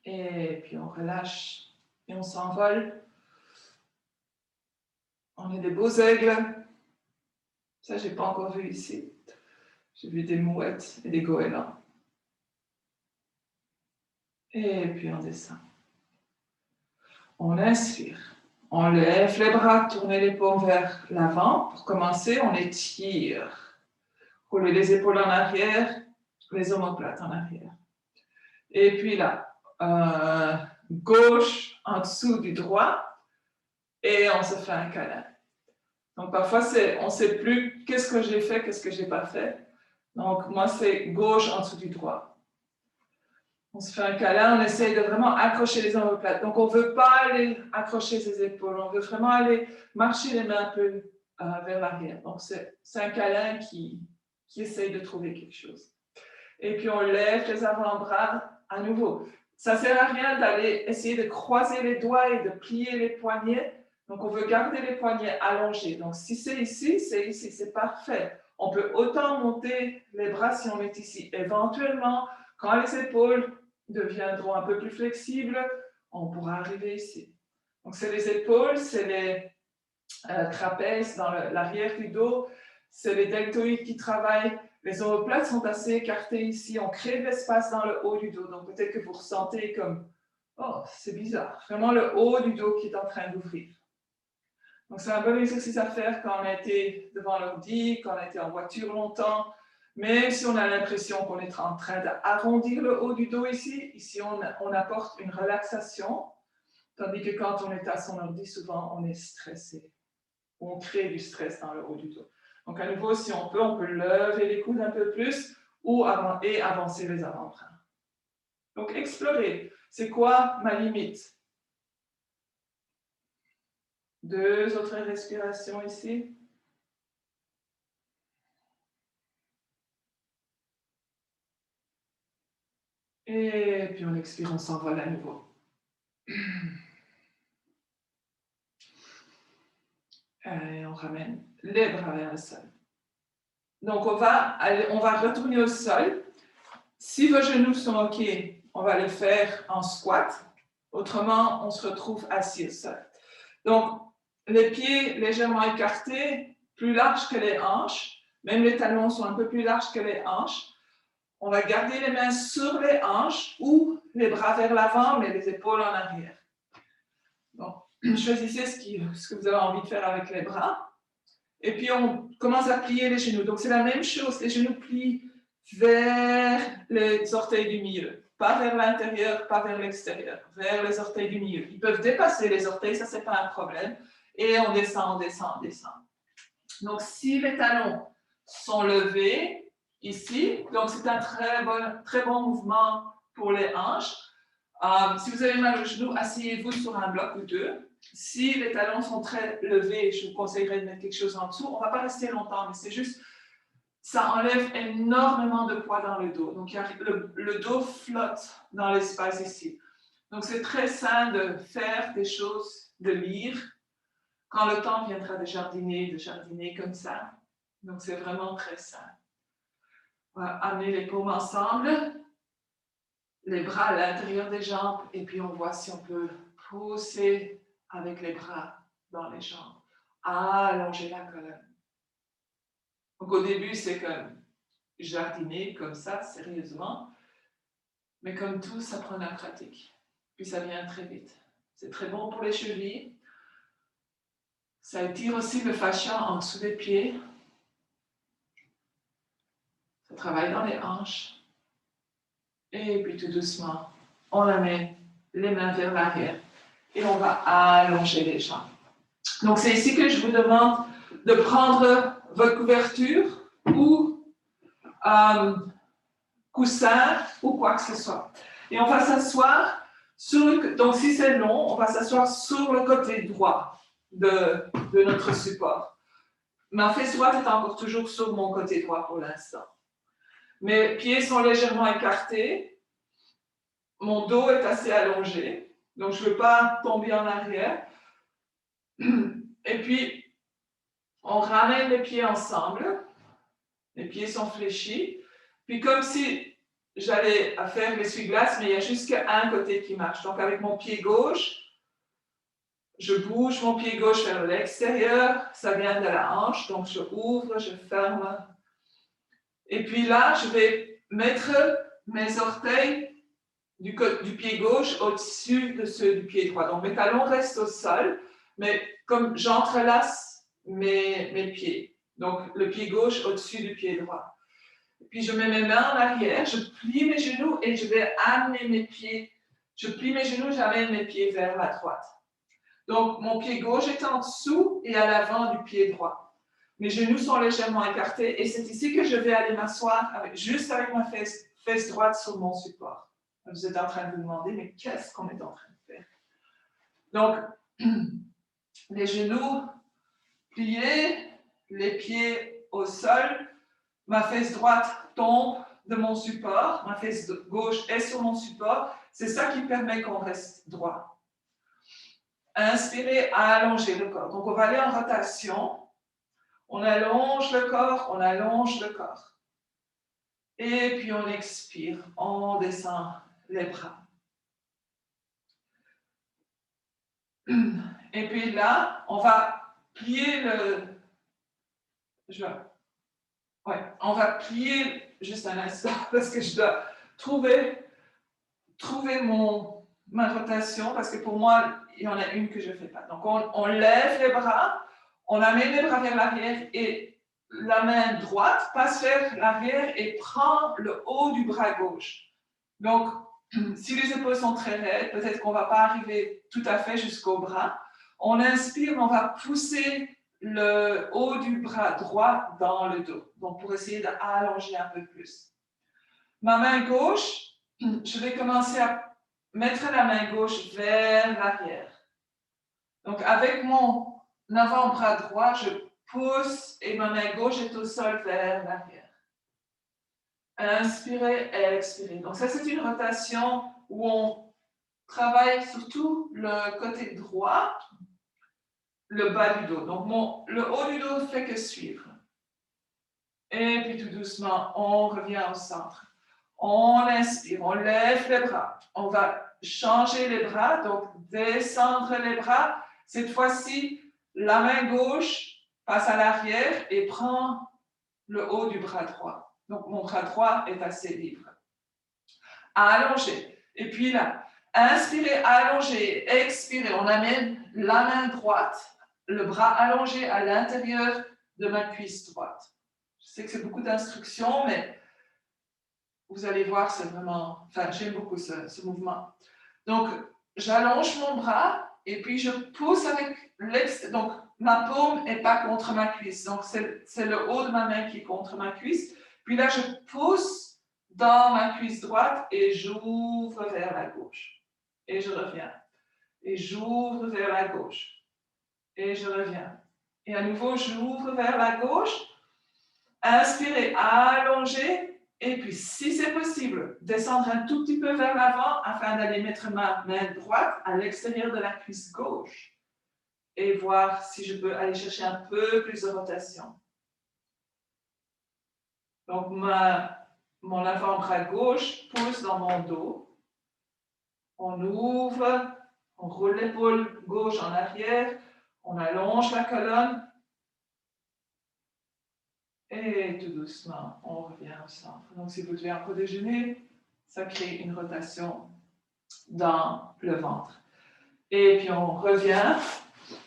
Et puis on relâche et on s'envole. On est des beaux aigles. Ça, je n'ai pas encore vu ici. J'ai vu des mouettes et des goélands. Et puis on descend. On inspire. On lève les bras, tournez les paumes vers l'avant. Pour commencer, on étire. Roulez les épaules en arrière, les omoplates en arrière. Et puis là, gauche en dessous du droit. Et on se fait un câlin. Donc, parfois, on ne sait plus qu'est-ce que j'ai fait, qu'est-ce que je n'ai pas fait. Donc, moi, c'est gauche en dessous du droit. On se fait un câlin, on essaye de vraiment accrocher les omoplates. Donc, on ne veut pas aller accrocher ses épaules, on veut vraiment aller marcher les mains un peu vers l'arrière. Donc, c'est un câlin qui essaye de trouver quelque chose. Et puis, on lève les avant-bras à nouveau. Ça ne sert à rien d'aller essayer de croiser les doigts et de plier les poignets. Donc, on veut garder les poignets allongés. Donc, si c'est ici, c'est parfait. On peut autant monter les bras si on est ici. Éventuellement, quand les épaules deviendront un peu plus flexibles, on pourra arriver ici. Donc, c'est les épaules, c'est les trapèzes dans l'arrière du dos, c'est les deltoïdes qui travaillent. Les omoplates sont assez écartées ici. On crée de l'espace dans le haut du dos. Donc, peut-être que vous ressentez comme « Oh, c'est bizarre ». Vraiment le haut du dos qui est en train d'ouvrir. Donc, c'est un bon exercice à faire quand on a été devant l'ordi, quand on a été en voiture longtemps. Même si on a l'impression qu'on est en train d'arrondir le haut du dos ici on apporte une relaxation. Tandis que quand on est à son ordi, souvent, on est stressé. On crée du stress dans le haut du dos. Donc, à nouveau, si on peut lever les coudes un peu plus et avancer les avant-bras. Donc, explorer. C'est quoi ma limite? 2 autres respirations ici. Et puis, on expire, on s'envole à nouveau. Et on ramène les bras vers le sol. Donc, on va retourner au sol. Si vos genoux sont OK, on va le faire en squat. Autrement, on se retrouve assis au sol. Donc, les pieds légèrement écartés, plus larges que les hanches. Même les talons sont un peu plus larges que les hanches. On va garder les mains sur les hanches ou les bras vers l'avant, mais les épaules en arrière. Donc, choisissez ce que vous avez envie de faire avec les bras. Et puis, on commence à plier les genoux. Donc, c'est la même chose. Les genoux plient vers les orteils du milieu. Pas vers l'intérieur, pas vers l'extérieur. Vers les orteils du milieu. Ils peuvent dépasser les orteils, ça, c'est pas un problème. Et on descend, on descend, on descend. Donc, si les talons sont levés ici, donc c'est un très bon mouvement pour les hanches. Si vous avez mal aux genoux, asseyez-vous sur un bloc ou 2. Si les talons sont très levés, je vous conseillerais de mettre quelque chose en dessous. On ne va pas rester longtemps, mais c'est juste, ça enlève énormément de poids dans le dos. Donc, le dos flotte dans l'espace ici. Donc, c'est très sain de faire des choses, de lire, quand le temps viendra de jardiner comme ça. Donc, c'est vraiment très sain. On va amener les paumes ensemble, les bras à l'intérieur des jambes, et puis on voit si on peut pousser avec les bras dans les jambes. Allonger la colonne. Donc, au début, c'est comme jardiner, comme ça, sérieusement. Mais comme tout, ça prend la pratique. Puis ça vient très vite. C'est très bon pour les chevilles. Ça étire aussi le fascia en dessous des pieds. Ça travaille dans les hanches. Et puis tout doucement, on amène les mains vers l'arrière et on va allonger les jambes. Donc c'est ici que je vous demande de prendre votre couverture ou coussin ou quoi que ce soit. Et on va s'asseoir donc si c'est long, on va s'asseoir sur le côté droit de notre support. Ma fesse droite est encore toujours sur mon côté droit pour l'instant. Mes pieds sont légèrement écartés. Mon dos est assez allongé, donc je ne veux pas tomber en arrière. Et puis, on ramène les pieds ensemble. Les pieds sont fléchis. Puis comme si j'allais faire l'essuie-glace, mais il y a juste qu'un côté qui marche. Donc avec mon pied gauche, je bouge mon pied gauche vers l'extérieur. Ça vient de la hanche, donc je ouvre, je ferme. Et puis là, je vais mettre mes orteils du pied gauche au-dessus de ceux du pied droit. Donc mes talons restent au sol, mais comme j'entrelace mes pieds. Donc le pied gauche au-dessus du pied droit. Puis je mets mes mains en arrière, je plie mes genoux et je vais amener mes pieds. Je plie mes genoux, j'amène mes pieds vers la droite. Donc mon pied gauche est en dessous et à l'avant du pied droit. Mes genoux sont légèrement écartés et c'est ici que je vais aller m'asseoir juste avec ma fesse droite sur mon support. Vous êtes en train de vous demander, mais qu'est-ce qu'on est en train de faire? Donc, les genoux pliés, les pieds au sol, ma fesse droite tombe de mon support, ma fesse gauche est sur mon support. C'est ça qui permet qu'on reste droit. Inspirez, allongez le corps. Donc, on va aller en rotation. On allonge le corps, on allonge le corps. Et puis, on expire, on descend les bras. Et puis là, on va plier on va plier juste un instant parce que je dois trouver ma rotation parce que pour moi, il y en a une que je ne fais pas. Donc, on lève les bras, on amène les bras vers l'arrière et la main droite passe vers l'arrière et prend le haut du bras gauche. Donc, si les épaules sont très raides, peut-être qu'on ne va pas arriver tout à fait jusqu'au bras. On inspire, on va pousser le haut du bras droit dans le dos. Donc, pour essayer d'allonger un peu plus. Ma main gauche, je vais commencer à mettre la main gauche vers l'arrière. Donc, avec mon avant-bras droit, je pousse et ma main gauche est au sol vers l'arrière. Inspirez, expirez. Donc, ça, c'est une rotation où on travaille surtout le côté droit, le bas du dos. Donc, le haut du dos ne fait que suivre. Et puis, tout doucement, on revient au centre. On inspire, on lève les bras. On va changer les bras, donc descendre les bras. Cette fois-ci, la main gauche passe à l'arrière et prend le haut du bras droit. Donc, mon bras droit est assez libre. Allongez. Et puis là, inspirez, allongez, expirez. On amène la main droite, le bras allongé à l'intérieur de ma cuisse droite. Je sais que c'est beaucoup d'instructions, mais vous allez voir, c'est vraiment... Enfin, j'aime beaucoup ce mouvement. Donc, j'allonge mon bras et puis je pousse avec l'extérieur. Donc, ma paume n'est pas contre ma cuisse. Donc, c'est le haut de ma main qui est contre ma cuisse. Puis là, je pousse dans ma cuisse droite et j'ouvre vers la gauche. Et je reviens. Et j'ouvre vers la gauche. Et je reviens. Et à nouveau, j'ouvre vers la gauche. Inspirez, allongez. Et puis, si c'est possible, descendre un tout petit peu vers l'avant afin d'aller mettre ma main droite à l'extérieur de la cuisse gauche. Et voir si je peux aller chercher un peu plus de rotation. Donc, mon avant-bras gauche pousse dans mon dos. On ouvre, on roule l'épaule gauche en arrière, on allonge la colonne. Et tout doucement, on revient au centre. Donc, si vous devez un peu déjeuner, ça crée une rotation dans le ventre. Et puis, on revient,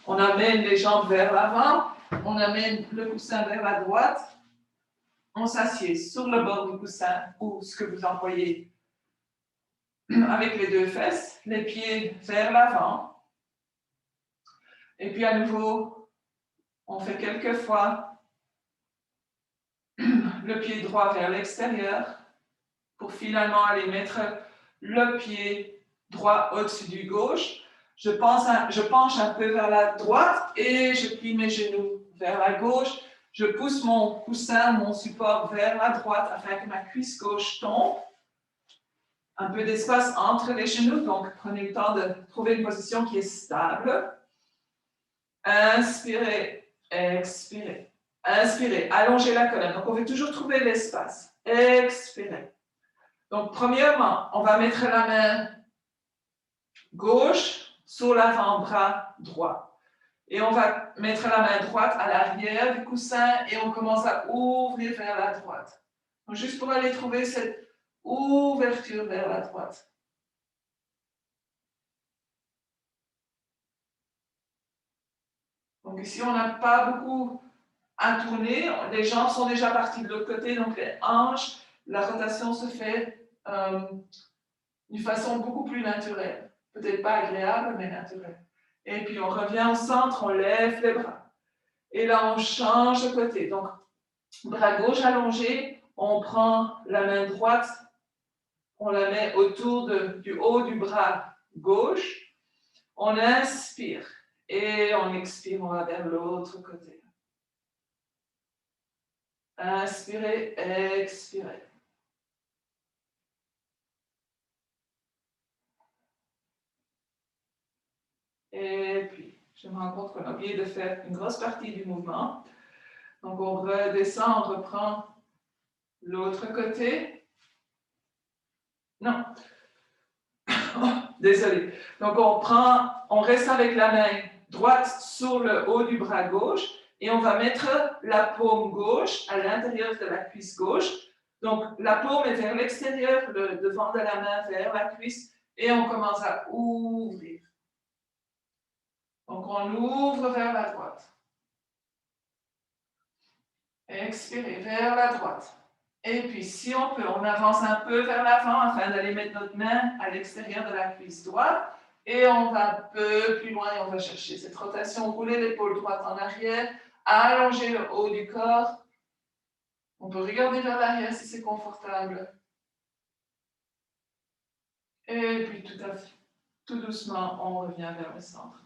on amène les jambes vers l'avant, on amène le coussin vers la droite, on s'assied sur le bord du coussin ou ce que vous employez avec les deux fesses, les pieds vers l'avant. Et puis, à nouveau, on fait quelques fois le pied droit vers l'extérieur pour finalement aller mettre le pied droit au-dessus du gauche. Je penche un peu vers la droite et je plie mes genoux vers la gauche. Je pousse mon coussin, mon support vers la droite afin que ma cuisse gauche tombe. Un peu d'espace entre les genoux, donc prenez le temps de trouver une position qui est stable. Inspirez, expirez. Inspirez, allongez la colonne. Donc, on veut toujours trouver l'espace. Expirez. Donc, premièrement, on va mettre la main gauche sur l'avant-bras droit. Et on va mettre la main droite à l'arrière du coussin et on commence à ouvrir vers la droite. Donc, juste pour aller trouver cette ouverture vers la droite. Donc, ici, on n'a pas beaucoup à tourner. Les jambes sont déjà parties de l'autre côté, donc les hanches, la rotation se fait d'une façon beaucoup plus naturelle. Peut-être pas agréable, mais naturelle. Et puis on revient au centre, on lève les bras. Et là, on change de côté. Donc, bras gauche allongé, on prend la main droite, on la met autour du haut du bras gauche. On inspire et on expire, on va vers l'autre côté. Inspirez, expirez. Et puis, je me rends compte qu'on a oublié de faire une grosse partie du mouvement. Donc, on redescend, on reprend l'autre côté. Non. Oh, désolé. Donc, on reste avec la main droite sur le haut du bras gauche et on va mettre la paume gauche à l'intérieur de la cuisse gauche. Donc, la paume est vers l'extérieur, le devant de la main vers la cuisse et on commence à ouvrir. Donc, on ouvre vers la droite. Expirez vers la droite. Et puis, si on peut, on avance un peu vers l'avant afin d'aller mettre notre main à l'extérieur de la cuisse droite. Et on va un peu plus loin et on va chercher cette rotation. Rouler l'épaule droite en arrière, allonger le haut du corps. On peut regarder vers l'arrière si c'est confortable. Et puis, tout doucement, on revient vers le centre.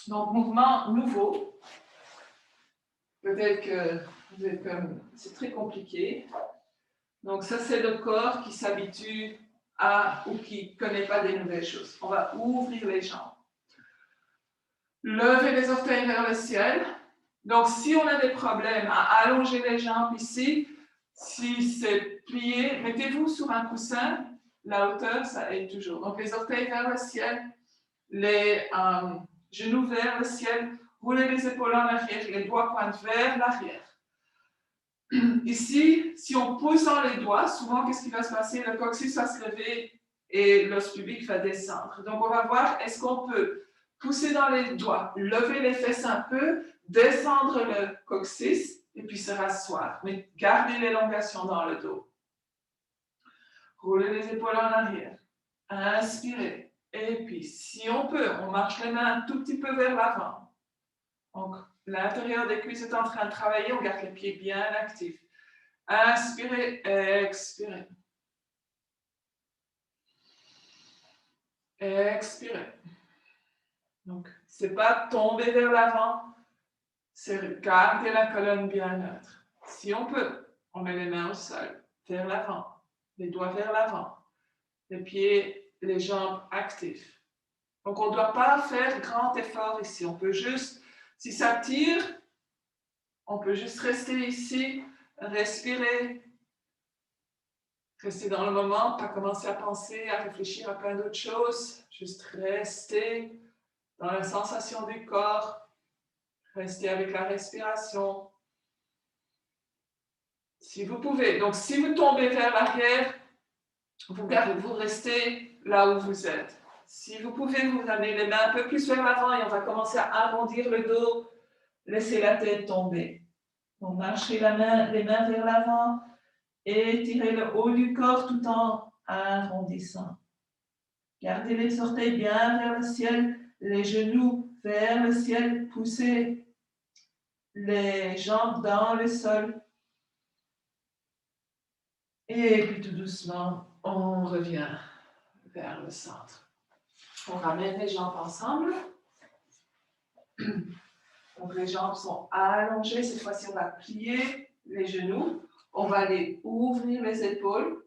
Donc, mouvement nouveau. Peut-être que vous êtes comme, c'est très compliqué. Donc, ça, c'est le corps qui s'habitue à ou qui ne connaît pas des nouvelles choses. On va ouvrir les jambes. Levez les orteils vers le ciel. Donc, si on a des problèmes à allonger les jambes ici, si c'est plié, mettez-vous sur un coussin. La hauteur, ça aide toujours. Donc, les orteils vers le ciel, les genoux vers le ciel, roulez les épaules en arrière, les doigts pointent vers l'arrière. Ici, si on pousse dans les doigts, souvent, qu'est-ce qui va se passer? Le coccyx va se lever et l'os pubique va descendre. Donc, on va voir, est-ce qu'on peut pousser dans les doigts, lever les fesses un peu, descendre le coccyx et puis se rasseoir. Mais gardez l'élongation dans le dos. Roulez les épaules en arrière. Inspirez. Et puis, si on peut, on marche les mains un tout petit peu vers l'avant. Donc, l'intérieur des cuisses est en train de travailler, on garde les pieds bien actifs. Inspirez, expirez. Expirez. Donc, c'est pas tomber vers l'avant, c'est garder la colonne bien neutre. Si on peut, on met les mains au sol, vers l'avant, les doigts vers l'avant, les pieds, les jambes actifs. Donc, on ne doit pas faire grand effort ici. On peut juste, si ça tire, on peut juste rester ici, respirer, rester dans le moment, pas commencer à penser, à réfléchir à plein d'autres choses, juste rester dans la sensation du corps, rester avec la respiration. Si vous pouvez, donc si vous tombez vers l'arrière, vous restez là où vous êtes. Si vous pouvez, vous amenez les mains un peu plus vers l'avant et on va commencer à arrondir le dos, laissez la tête tomber. Donc marchez les mains vers l'avant et tirez le haut du corps tout en arrondissant. Gardez les orteils bien vers le ciel, les genoux vers le ciel, poussez les jambes dans le sol. Et puis tout doucement, on revient vers le centre. On ramène les jambes ensemble. Donc les jambes sont allongées. Cette fois-ci, on va plier les genoux. On va aller ouvrir les épaules.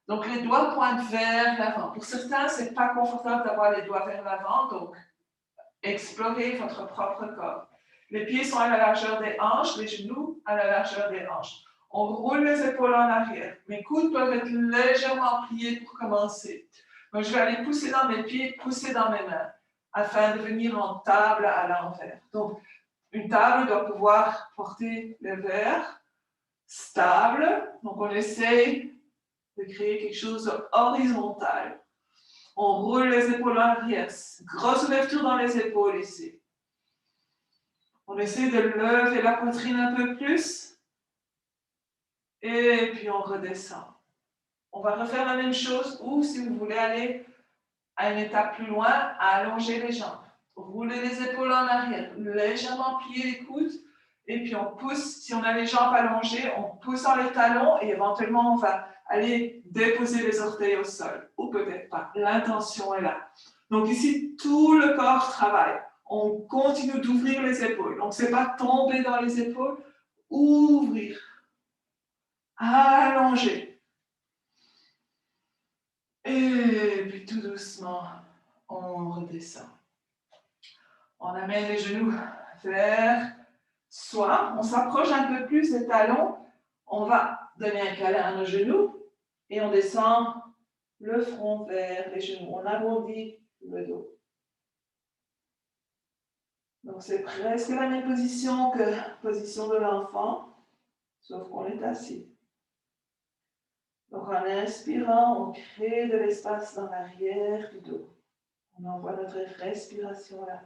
Donc les doigts pointent vers l'avant. Pour certains, ce n'est pas confortable d'avoir les doigts vers l'avant. Donc explorez votre propre corps. Les pieds sont à la largeur des hanches, les genoux à la largeur des hanches. On roule les épaules en arrière. Mes coudes peuvent être légèrement pliés pour commencer. Donc, je vais aller pousser dans mes pieds, pousser dans mes mains, afin de venir en table à l'envers. Donc, une table doit pouvoir porter le verre stable. Donc, on essaye de créer quelque chose d'horizontal. On roule les épaules en arrière. Grosse ouverture dans les épaules ici. On essaie de lever la poitrine un peu plus. Et puis on redescend. On va refaire la même chose ou si vous voulez aller à une étape plus loin, allonger les jambes. Rouler les épaules en arrière, légèrement plier les coudes et puis on pousse. Si on a les jambes allongées, on pousse dans les talons et éventuellement on va allez déposer les orteils au sol, ou peut-être pas. L'intention est là. Donc ici, tout le corps travaille. On continue d'ouvrir les épaules. Donc, ce n'est pas tomber dans les épaules, ouvrir, allonger. Et puis tout doucement, on redescend. On amène les genoux vers soi. On s'approche un peu plus des talons. On va donner un câlin à nos genoux et on descend le front vers les genoux. On arrondit le dos. Donc c'est presque la même position que la position de l'enfant, sauf qu'on est assis. Donc en inspirant, on crée de l'espace dans l'arrière du dos. On envoie notre respiration là.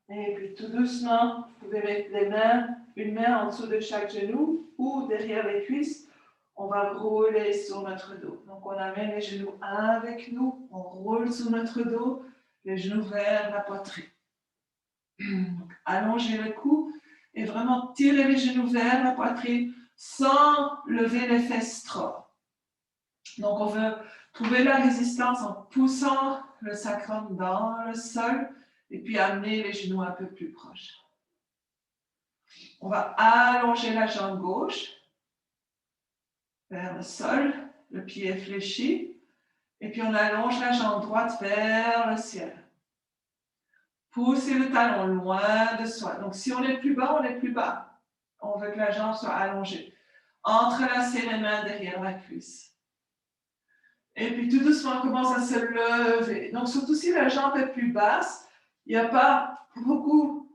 Et puis tout doucement, vous pouvez mettre les mains, une main en dessous de chaque genou ou derrière les cuisses. On va rouler sur notre dos. Donc on amène les genoux avec nous, on roule sur notre dos, les genoux vers la poitrine. Donc, allongez le cou et vraiment tirer les genoux vers la poitrine sans lever les fesses trop. Donc on veut trouver la résistance en poussant le sacrum dans le sol et puis amener les genoux un peu plus proches. On va allonger la jambe gauche vers le sol, le pied est fléchi, et puis on allonge la jambe droite vers le ciel. Poussez le talon loin de soi. Donc si on est plus bas, on est plus bas. On veut que la jambe soit allongée. Entrelacez les mains derrière la cuisse. Et puis tout doucement, on commence à se lever. Donc surtout si la jambe est plus basse, il n'y a pas beaucoup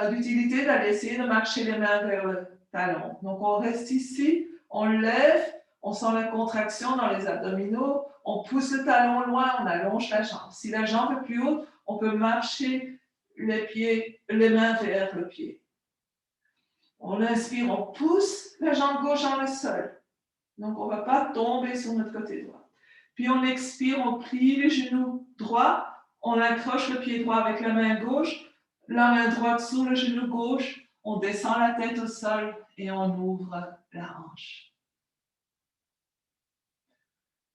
d'utilité d'aller essayer de marcher les mains vers le talon. Donc on reste ici, on lève, on sent la contraction dans les abdominaux, on pousse le talon loin, on allonge la jambe. Si la jambe est plus haute, on peut marcher les mains vers le pied. On inspire, on pousse la jambe gauche dans le sol. Donc on ne va pas tomber sur notre côté droit. Puis on expire, on plie les genoux droits, on accroche le pied droit avec la main gauche, la main droite sur le genou gauche, on descend la tête au sol et on ouvre la hanche.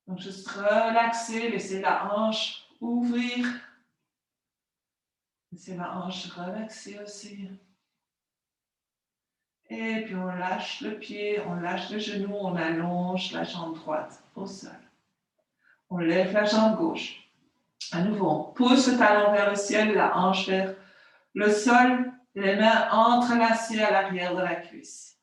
Donc juste relaxer, laisser la hanche ouvrir. Laissez la hanche relaxer aussi. Et puis on lâche le pied, on lâche le genou, on allonge la jambe droite au sol. On lève la jambe gauche. À nouveau, on pousse le talon vers le ciel, la hanche vers le sol, les mains entrelacées à l'arrière de la cuisse.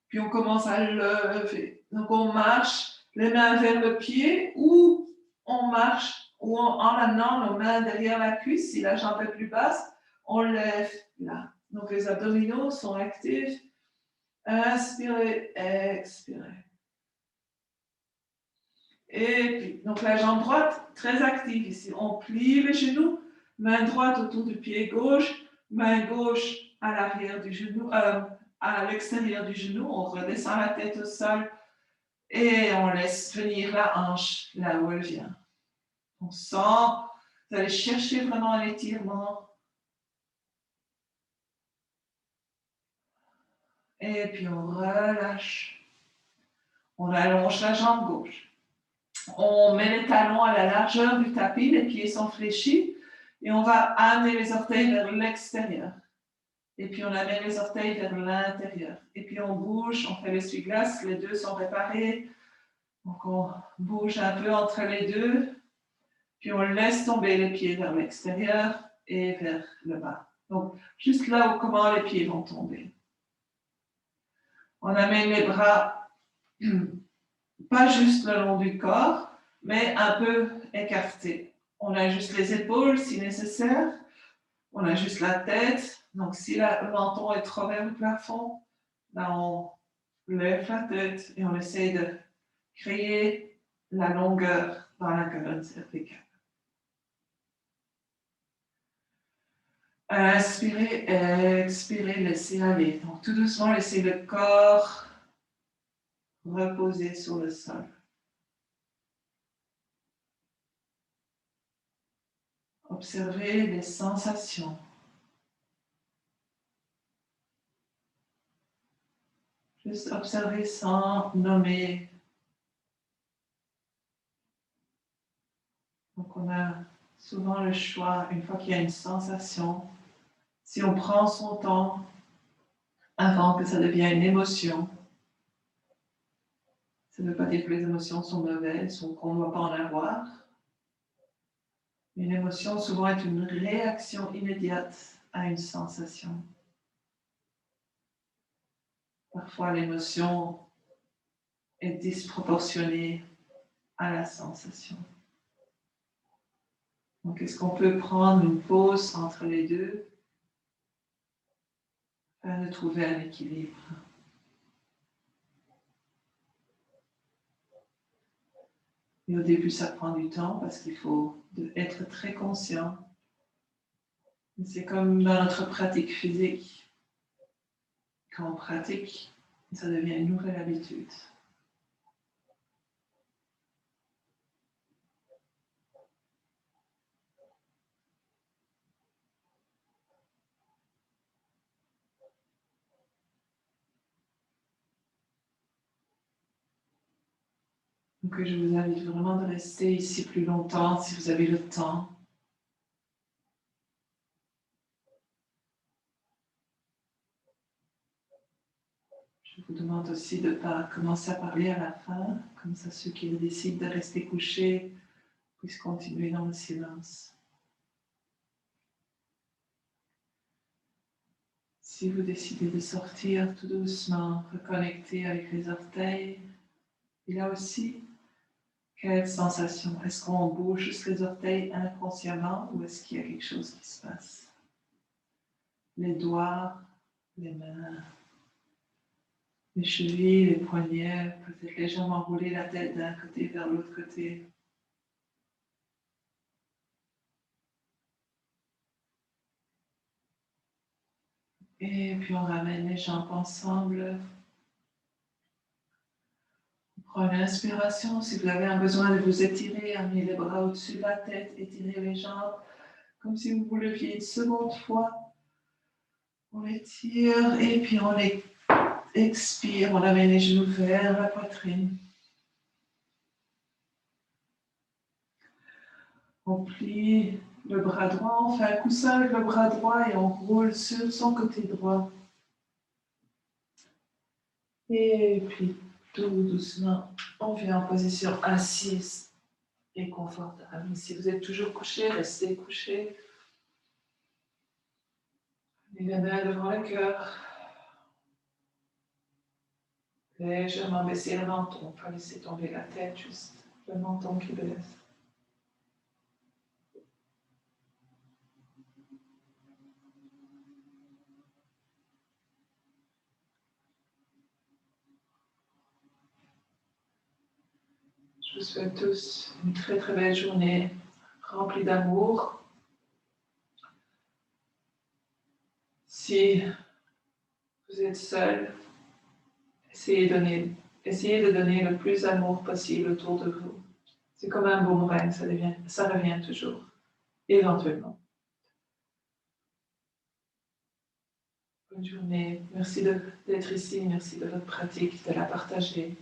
Puis on commence à lever. Donc on marche les mains vers le pied ou on marche en amenant nos mains derrière la cuisse. Si la jambe est plus basse, on lève là. Donc les abdominaux sont actifs. Inspirez, expirez. Et puis, donc la jambe droite, très active ici. On plie les genoux, main droite autour du pied gauche, main gauche à l'arrière du genou, à l'extérieur du genou. On redescend la tête au sol et on laisse venir la hanche là où elle vient. On sent, vous allez chercher vraiment l'étirement. Et puis on relâche. On allonge la jambe gauche. On met les talons à la largeur du tapis, les pieds sont fléchis et on va amener les orteils vers l'extérieur. Et puis on amène les orteils vers l'intérieur. Et puis on bouge, on fait l'essuie-glace, les deux sont réparés. Donc on bouge un peu entre les deux. Puis on laisse tomber les pieds vers l'extérieur et vers le bas. Donc juste là où comment les pieds vont tomber. On amène les bras pas juste le long du corps, mais un peu écartés. On ajuste les épaules si nécessaire. On ajuste la tête. Donc, si le menton est trop vers le plafond, là, on lève la tête et on essaye de créer la longueur dans la colonne cervicale. Inspirez, expirez, laissez aller. Donc, tout doucement, laissez le corps reposer sur le sol. Observez les sensations. Juste observer sans nommer. Donc, on a souvent le choix, une fois qu'il y a une sensation, si on prend son temps avant que ça devienne une émotion. Ça ne veut pas dire que les émotions sont mauvaises ou qu'on ne doit pas en avoir. Une émotion, souvent, est une réaction immédiate à une sensation. Parfois, l'émotion est disproportionnée à la sensation. Donc, est-ce qu'on peut prendre une pause entre les deux afin de trouver un équilibre? Et au début, ça prend du temps parce qu'il faut être très conscient. C'est comme dans notre pratique physique. Quand on pratique, ça devient une nouvelle habitude. Donc, je vous invite vraiment de rester ici plus longtemps si vous avez le temps. Je vous demande aussi de ne pas commencer à parler à la fin, comme ça ceux qui décident de rester couchés puissent continuer dans le silence. Si vous décidez de sortir tout doucement, reconnecter avec les orteils, et là aussi, quelle sensation? Est-ce qu'on bouge juste les orteils inconsciemment ou est-ce qu'il y a quelque chose qui se passe? Les doigts, les mains, les chevilles, les poignets, peut-être légèrement rouler la tête d'un côté vers l'autre côté. Et puis on ramène les jambes ensemble. On prend une inspiration. Si vous avez un besoin de vous étirer, amenez les bras au-dessus de la tête, étirez les jambes comme si vous le leviez une seconde fois. On étire et puis on expire. On amène les genoux vers la poitrine. On plie le bras droit, on fait un coussin avec le bras droit et on roule sur son côté droit. Et puis, tout doucement, on vient en position assise et confortable. Si vous êtes toujours couché, restez couché. Les mains devant le cœur. Légèrement baisser le menton, pas laisser tomber la tête, juste le menton qui baisse. Je vous souhaite tous une très très belle journée remplie d'amour. Si vous êtes seul, essayez de donner le plus d'amour possible autour de vous. C'est comme un boomerang, ça revient toujours, éventuellement. Bonne journée. Merci d'être ici, merci de votre pratique, de la partager.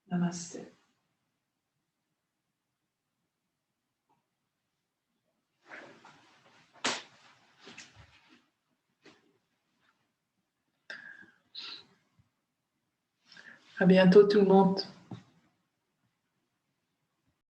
Namaste. À bientôt tout le monde.